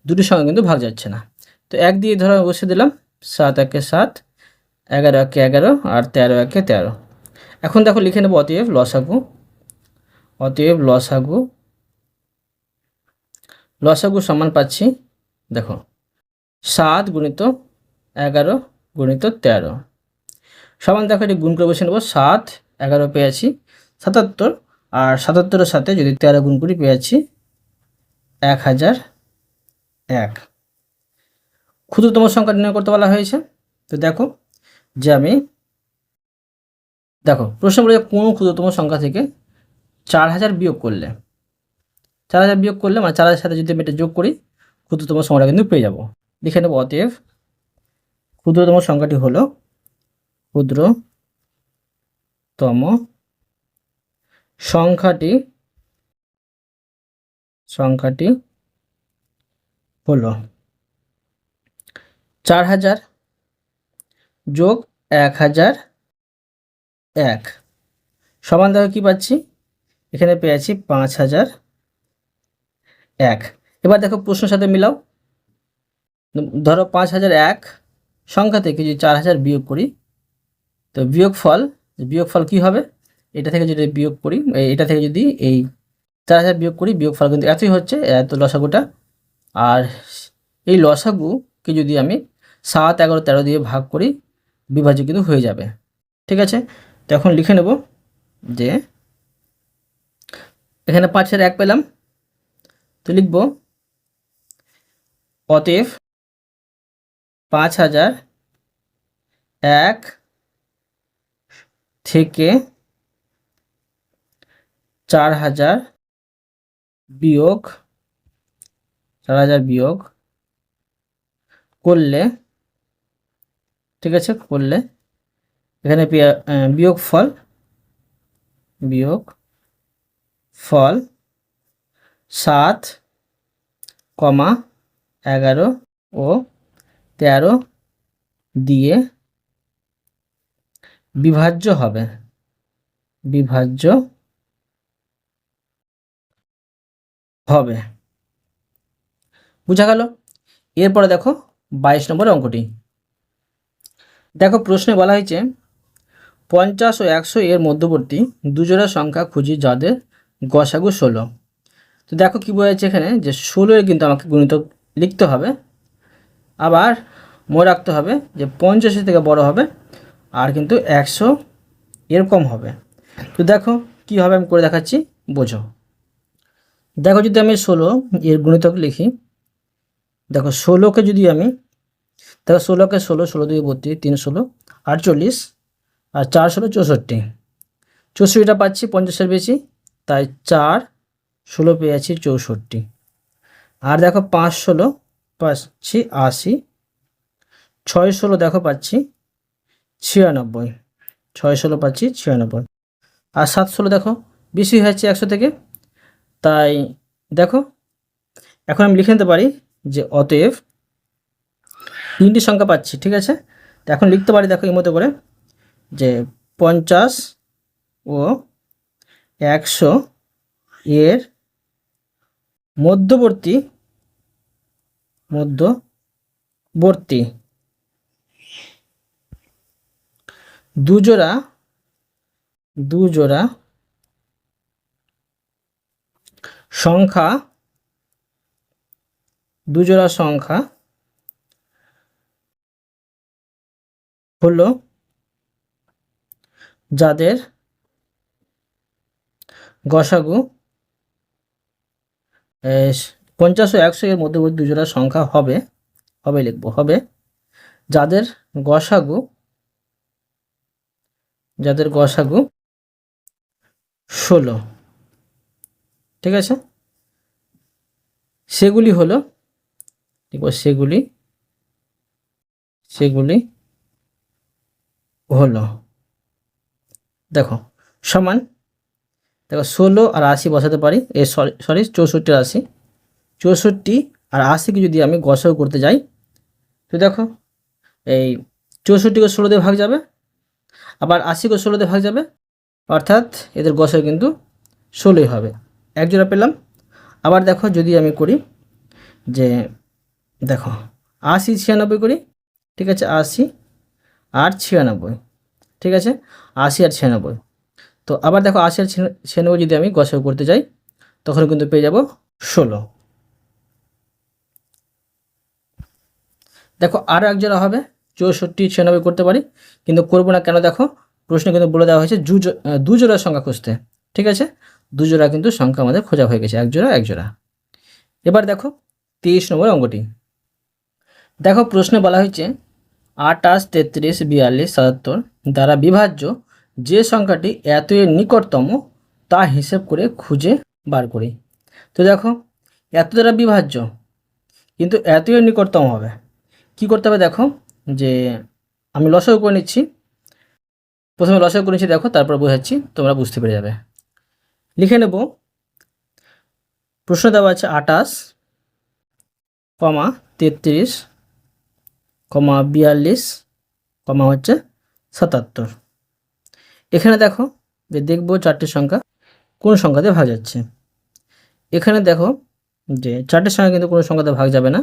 দুটি সংখ্যা কিন্তু ভাগ যাচ্ছে না। তো 1 দিয়ে ধরো বসে দিলাম, 7 × 7, 11 × 11 আর 13 × 13। এখন দেখো লিখে নেব অতএব লসাগু। অতএব লসাগু সমান পাচ্ছি দেখো 7 × 11 × 13 সমান দেখো এটি গুণ করে বসে নেব। 7, 11 পেয়েছি 77, আর 77-এর সাথে যদি 13 গুণ করি পেয়েছি 1001। ক্ষুদ্রতম সংখ্যা নির্ণয় করতে বলা হয়েছে। তো দেখো যে আমি দেখো প্রশ্ন বলে কোন ক্ষুদ্রতম সংখ্যা থেকে 4000 বিয়োগ করলে 4000 বিয়োগ করলে মানে 4000 সাথে যদি আমি এটা যোগ করি ক্ষুদ্রতম সংখ্যাটা কিন্তু পেয়ে যাব। লিখে নেব অতএব ক্ষুদ্রতম সংখ্যাটি হলো ক্ষুদ্রতম সংখ্যাটি হলো 4000 যোগ 1001 সমান দেখো কী পাচ্ছি, এখানে পেয়েছি 5001। এবার দেখো প্রশ্নের সাথে মিলাও। ধরো 5001 সংখ্যা থেকে যদি 4000 বিয়োগ করি, তো বিয়োগফল কী হবে, এটা থেকে যদি বিয়োগ করি, এটা থেকে যদি এই 4000 বিয়োগ করি, বিয়োগফল কিন্তু এতই হচ্ছে, এত লসাগুটা। আর এই লসাগুকে যদি আমি 7, 11, 13 দিয়ে ভাগ করি বিভাজ্য কিন্তু হয়ে যাবে। ঠিক আছে, তো এখন লিখে নেব যে এখানে 5-1 পেলাম, তো লিখব অতএব 5001 থেকে 4000 বিয়োগ করলে, ঠিক আছে, করলে এখানে বিয়োগফল 7, 11 ও 13 দিয়ে বিভাজ্য হবে। বুঝা গেল। এরপরে দেখো 22 নম্বর অঙ্কটি। দেখো প্রশ্নে বলা হয়েছে 50 ও 100 এর মধ্যবর্তী দুজোড়া সংখ্যা খুঁজি যাদের গসাগু 16। তো দেখো কী বলেছে এখানে যে 16-এর কিন্তু আমাকে গুণিতক লিখতে হবে, আবার মনে রাখতে হবে যে 50 থেকে বড় হবে আর কিন্তু 100 এর কম হবে। তো দেখো কীভাবে আমি করে দেখাচ্ছি, বোঝো। দেখো যদি আমি 16 এর গুণিতক লিখি, দেখো 16কে যদি আমি, দেখো 16কে 16 2 32 3 16 48 আর 4 16 64, 64টা পাচ্ছি 50-এর বেশি, তাই 4 16 পেয়েছি 64। আর দেখো 5 16 পাচ্ছি 80, 6 16 দেখো পাচ্ছি 96, 6 16 পাচ্ছি 96। আর 7 16 দেখো বেশি হয়েছে 100 থেকে, তাই দেখো এখন আমি লিখে নিতে পারি যে অতএব তিনটি সংখ্যা পাচ্ছি, ঠিক আছে। তো এখন লিখতে পারি দেখো এই মতো করে যে 50 ও 100 এর মধ্যবর্তী দুজোড়া সংখ্যা হলো যাদের গসাগু 50 ও 100 এর মধ্যবর্তী দুজোড়া সংখ্যা হবে লিখবো, হবে যাদের গসাগু 16, ঠিক আছে। সেগুলি হলো, লিখবো সেগুলি হলো, দেখো সমান, দেখো 16 আর 80 বসাতে পারি, সরি 64 আর 80, 64 আর 80কে যদি আমি গসাগু করতে যাই, তো দেখো এই 64কে 16 দিয়ে ভাগ যাবে, আবার 80কে 16 দিয়ে ভাগ যাবে, অর্থাৎ এদের গসাগু কিন্তু 16ই হবে, এক জোড়া পেলাম। আবার দেখো যদি আমি করি যে দেখো 80 96 করি, ঠিক আছে, 80 আর 96, ঠিক আছে, 80 আর 96। তো আবার দেখো 80 আর 96 যদি আমি গসাগু করতে যাই, তখন কিন্তু পেয়ে যাব 16। দেখো আরও এক জোড়া হবে 64 96 করতে পারি, কিন্তু করবো না কেন, দেখো প্রশ্নে কিন্তু বলে দেওয়া হয়েছে দু জোড়ার সংখ্যা খুঁজতে, ঠিক আছে। দু জোড়া কিন্তু সংখ্যা আমাদের খোঁজা হয়ে গেছে, এক জোড়া। এবার দেখো 23 নম্বর অঙ্কটি। দেখো প্রশ্নে বলা হয়েছে 28 33 42 77 দ্বারা বিভাজ্য যে সংখ্যাটি এত এর নিকটতম তা হিসেব করে খুঁজে বার করি। তো দেখো এত দ্বারা বিভাজ্য, কিন্তু এত এর নিকটতম হবে, কি করতে হবে দেখো, যে আমি লসাগু করে নিচ্ছি, প্রথমে লসাগু করে নিচ্ছি, দেখো তারপর বোঝাচ্ছি, তোমরা বুঝতে পেরে যাবে। লিখে নেব, প্রশ্ন দেওয়া আছে 28, 33, 42, হচ্ছে 77। এখানে দেখো যে দেখবো চারটি সংখ্যা কোন সংখ্যাতে ভাগ যাচ্ছে। এখানে দেখো যে চারটি সংখ্যা কিন্তু কোনো সংখ্যাতে ভাগ যাবে না,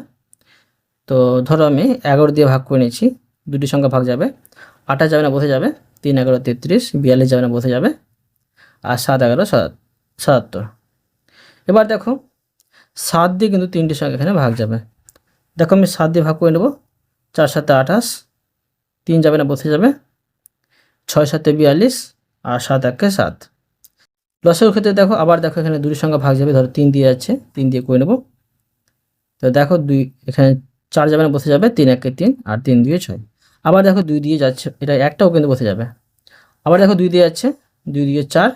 তো ধরো আমি 11 দিয়ে ভাগ করে নিচ্ছি, দুটি সংখ্যা ভাগ যাবে, 28 যাবে না, বসে যাবে, 3 11 33, 42 যাবে না, বসে যাবে, আর 7 11 77। এবার দেখো 7 দিয়ে কিন্তু তিনটি সংখ্যা এখানে ভাগ যাবে, দেখো আমি 7 দিয়ে ভাগ করে নেব, 4 7 28, 3 যাবে না, বসে যাবে, 6 7 42, আর 7 1 7। লসাগুর ক্ষেত্রে দেখো আবার দেখো এখানে দুটি সংখ্যা ভাগ যাবে, ধরো 3 দিয়ে যাচ্ছে, 3 দিয়ে করে নেব, তো দেখো 2 এখানে 4 যাবে না, বসে যাবে, 3 1 3, আর 3 2 6। আবার দেখো 2 দিয়ে যাচ্ছে, এটা একটাও কিন্তু বসে যাবে, আবার দেখো 2 দিয়ে যাচ্ছে, 2 দিয়ে 4,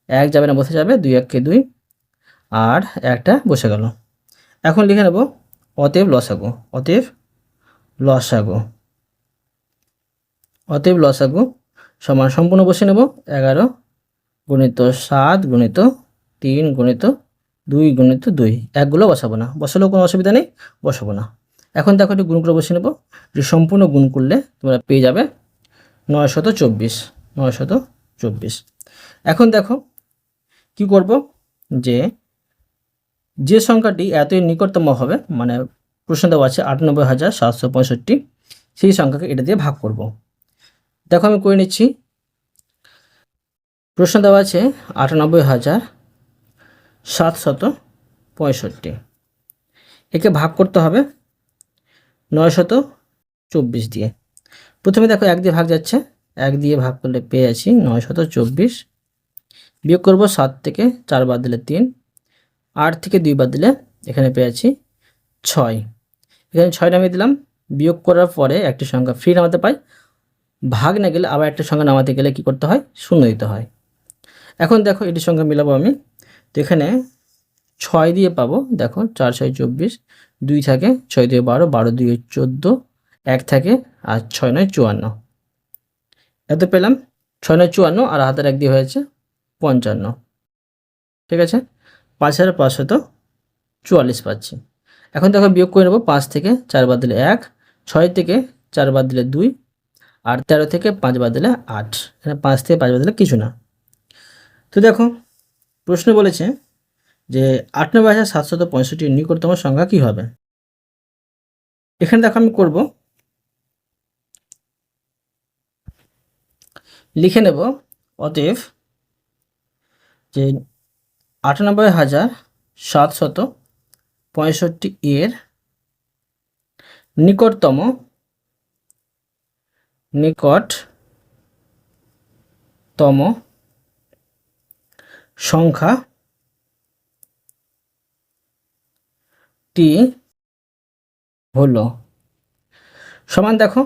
1 যাবে না, বসে যাবে, 2 1 2, আর একটা বসে গেল। এখন লিখে নেব অতএব লসাগু সমান সম্পূর্ণ বসে নেব, 11 গুণিত 7 গুণিত 3 গুণিত 2 গুণিত 2, একগুলো বসাবো না, বসালেও কোনো অসুবিধা নেই, বসাবো না। এখন দেখো একটু গুণ করে বসে নেব, যে সম্পূর্ণ গুণ করলে তোমরা পেয়ে যাবে 924। এখন দেখো কি করব, যে সংখ্যাটি এতই নিকটতম হবে, মানে প্রশ্ন দেওয়া আছে 98,765, সেই সংখ্যাকে এটা দিয়ে ভাগ করব। দেখো আমি করে নিচ্ছি, প্রশ্ন দেওয়া আছে 98,765, একে ভাগ করতে হবে 924 দিয়ে। প্রথমে দেখো 1 দিয়ে ভাগ যাচ্ছে, 1 দিয়ে ভাগ করলে পেয়ে আছি 924, বিয়োগ করব 7 থেকে 4 বাদ দিলে 3, 8 থেকে 2 বাদ দিলে এখানে পেয়ে আছি 6। এখানে 6 নামিয়ে দিলাম, বিয়োগ করার পরে একটি সংখ্যা ফ্রি নামাতে পাই, ভাগ না গেলে আবার একটা সংখ্যা নামাতে গেলে কী করতে হয়, শূন্য দিতে হয়। এখন দেখো এটির সংখ্যা মিলাবো আমি, তো এখানে 6 দিয়ে পাবো, দেখো 4 6 24, 2 থাকে, 6 2 12, 12 2 14, 1 থাকে, আর 6 9 54, এত পেলাম। 6 9 54 আর হাতের 1 দিয়ে হয়েছে 55, ঠিক আছে, 5544 পাচ্ছি। এখন দেখো বিয়োগ করে নেবো, 5 থেকে 4 বাদ দিলে 1, 6 থেকে 4 বাদ দিলে 2, আর 13 থেকে 5 বাদ দিলে 8, এখানে 5 থেকে 5 বাদ দিলে কিছু না। তো দেখো প্রশ্ন বলেছে যে 98,765 নিকটতম সংখ্যা কী হবে। এখানে দেখো আমি করব, লিখে নেব অতএব যে 98,765 এর নিকটতম সংখ্যাটি হলো সমান, দেখো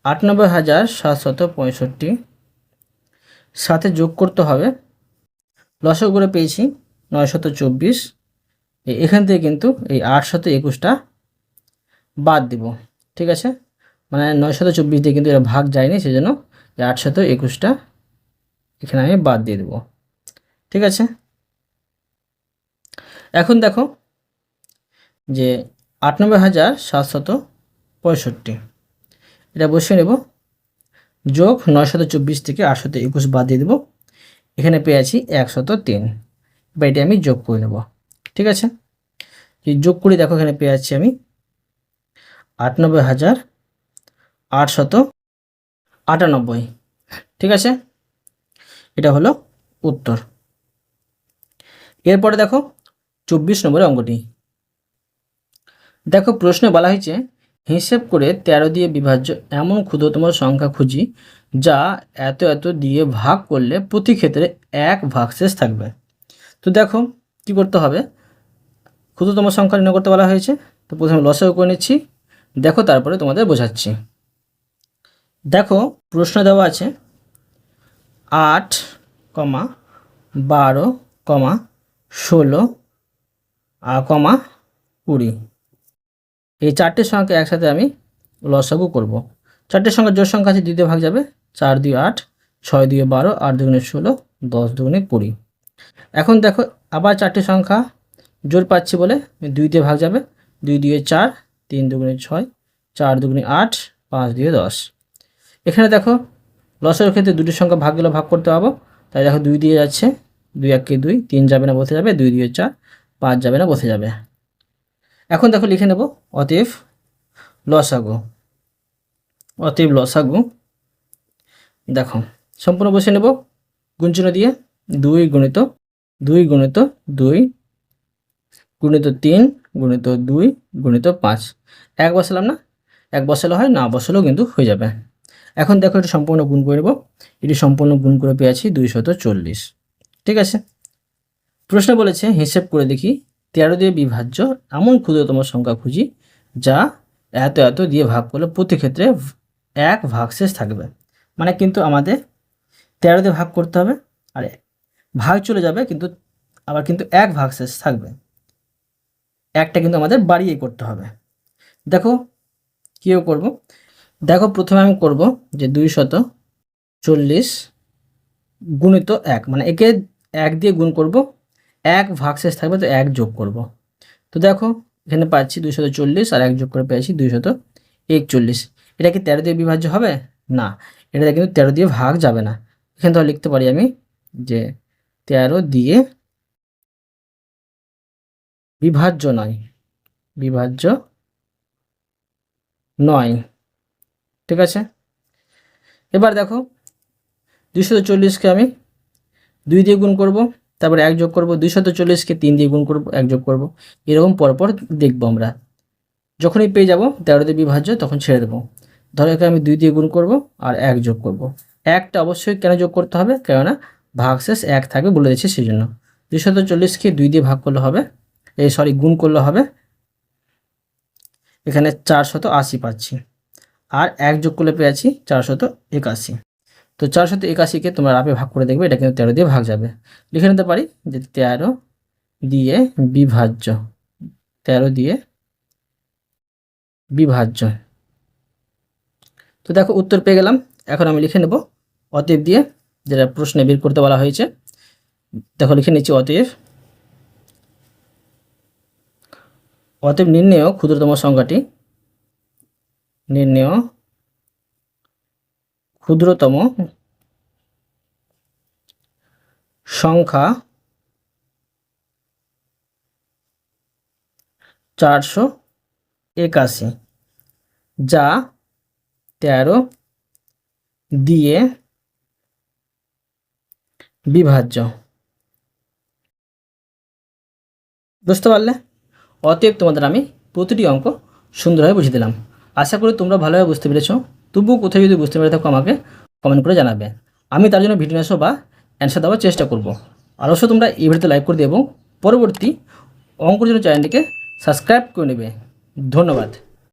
98,765 সাথে যোগ করতে হবে, লসাগু করে পেয়েছি 924, এখান থেকে কিন্তু এই 821টা বাদ দিব, ঠিক আছে, মানে 924 দিয়ে কিন্তু এটা ভাগ যায়নি, সেজন্য এই 821টা এখানে আমি বাদ দিয়ে দেবো, ঠিক আছে। এখন দেখো যে 98,765 এটা বসিয়ে নেব, যোগ 924 থেকে 821 বাদ দিয়ে দেবো, এখানে পেয়েছি 103, বা এটা আমি যোগ করে নেব, ঠিক আছে। যোগ করে দেখো এখানে পেয়ে যাচ্ছি আমি 98,898, ঠিক আছে, এটা হলো উত্তর। এরপরে দেখো 24 নম্বরের অঙ্কটি। দেখো প্রশ্নে বলা হয়েছে হিসেব করে 13 দিয়ে বিভাজ্য এমন ক্ষুদ্রতম সংখ্যা খুঁজি যা এত এত দিয়ে ভাগ করলে প্রতি ক্ষেত্রে 1 ভাগশেষ থাকবে। তো দেখো কি করতে হবে, ক্ষুদ্রতম সংখ্যা নির্ণয় করতে বলা হয়েছে, তো প্রথমে লসাগু করে নিচ্ছি, দেখো তারপরে তোমাদের বোঝাচ্ছি। দেখো প্রশ্ন দেওয়া আছে 8, 12, 16, 20, এই চারটে সংখ্যা একসাথে আমি লসাগু করব। চারটে সংখ্যার জোড় সংখ্যা আছে, 2 দিয়ে ভাগ যাবে, 4 2 8, 6 2 12, 8 2 16, 10 2 20। এখন দেখো আবার চারটে সংখ্যা জোড় পাচ্ছি বলে 2 দিয়ে ভাগ যাবে, 2 2 4, 3 2 6, 4 2 8, 5 2 10। এখানে দেখো লসাগুর ক্ষেত্রে দুটি সংখ্যা ভাগ গেলে ভাগ করতে পাবো, তাই দেখো 2 দিয়ে যাচ্ছে, 2 1 কে 2, 3 যাবে না বসে যাবে, 2 2 4, 5 যাবে না বসে যাবে। এখন দেখো লিখে নেব অতএব লসাগু, দেখো সম্পূর্ণ বসে নেব গুণচিহ্ন দিয়ে, 2 গুণিত 2 গুণিত 2 গুণিত 3 গুণিত 2 গুণিত 5, 1 বসালাম না, 1 বসালে হয়, না বসালেও কিন্তু হয়ে যাবে। এখন দেখো এটা সম্পূর্ণ গুণ করে নেব, এটি সম্পূর্ণ গুণ করে পেয়েছি 240, ঠিক আছে। প্রশ্ন বলেছে হিসেব করে দেখি 13 দিয়ে বিভাজ্য এমন ক্ষুদ্রতম সংখ্যা খুঁজি যা এত এত দিয়ে ভাগ করলে প্রতি ক্ষেত্রে 1 ভাগশেষ থাকবে, মানে কিন্তু আমাদের 13 দিয়ে ভাগ করতে হবে, আর ভাগ চলে যাবে, কিন্তু আবার কিন্তু 1 ভাগশেষ থাকবে, একটা কিন্তু আমাদের বাড়িয়ে করতে হবে। দেখো কীও করব, দেখো প্রথমে আমি করব যে 240 গুণিত 1, মানে একে 1 দিয়ে গুণ করব, 1 ভাগশেষ থাকবে, তো 1 যোগ করব। তো দেখো এখানে পাচ্ছি 240 আর 1 যোগ করে পেয়েছি 241, এটা কি 13 দিয়ে বিভাজ্য হবে না, এটা কিন্তু 13 দিয়ে ভাগ যাবে না। এখানে তো লিখতে পারি আমি যে 13 দিয়ে বিভাজ্য নয়, ঠিক আছে। এবার দেখো 240কে আমি 2 দিয়ে গুণ করব, তারপরে 1 যোগ করব, 240কে 3 দিয়ে গুণ করব, 1 যোগ করব, এরকম পরপর দেখব আমরা। যখনই পেয়ে যাব 13 দিয়ে বিভাজ্য তখন ছেড়ে দেবো। ধরো এখানে আমি 2 দিয়ে গুণ করব আর 1 যোগ করব, 1টা অবশ্যই কেন যোগ করতে হবে, কেননা ভাগশেষ 1 থাকবে বলে দিচ্ছি সেই জন্য। 240কে 2 দিয়ে ভাগ করলে হবে, গুণ করলে হবে এখানে 480 পাচ্ছি, আর 1 যোগ করলে পেয়েছি 481। তো 481কে তোমরা রাফে ভাগ করে দেখবে, এটা কিন্তু 13 দিয়ে ভাগ যাবে। লিখে নিতে পারি যে 13 দিয়ে বিভাজ্য, 13 দিয়ে বিভাজ্য। তো দেখো উত্তর পেয়ে গেলাম। এখন আমি লিখে নেব অতএব দিয়ে, যেটা প্রশ্নে বের করতে বলা হয়েছে। দেখো লিখে নিচ্ছি অতএব নির্ণেয় ক্ষুদ্রতম সংখ্যাটি, নির্ণেয় ক্ষুদ্রতম সংখ্যা 481, যা 13 দিয়ে বিভাজ্য। বুঝতে পারলে? অতএব তোমাদের আমি প্রতিটি অঙ্ক সুন্দরভাবে বুঝিয়ে দিলাম। আশা করি তোমরা ভালোভাবে বুঝতে পেরেছ। তবুও কোথায় যদি বুঝতে পেরে থাকো আমাকে কমেন্ট করে জানাবে, আমি তার জন্য ভিডিও আসো বা অ্যান্সার দেওয়ার চেষ্টা করব। আর অবশ্যই তোমরা এই ভিডিওতে লাইক করে দিও এবং পরবর্তী অঙ্কের জন্য চ্যানেলটিকে সাবস্ক্রাইব করে নেবে। ধন্যবাদ।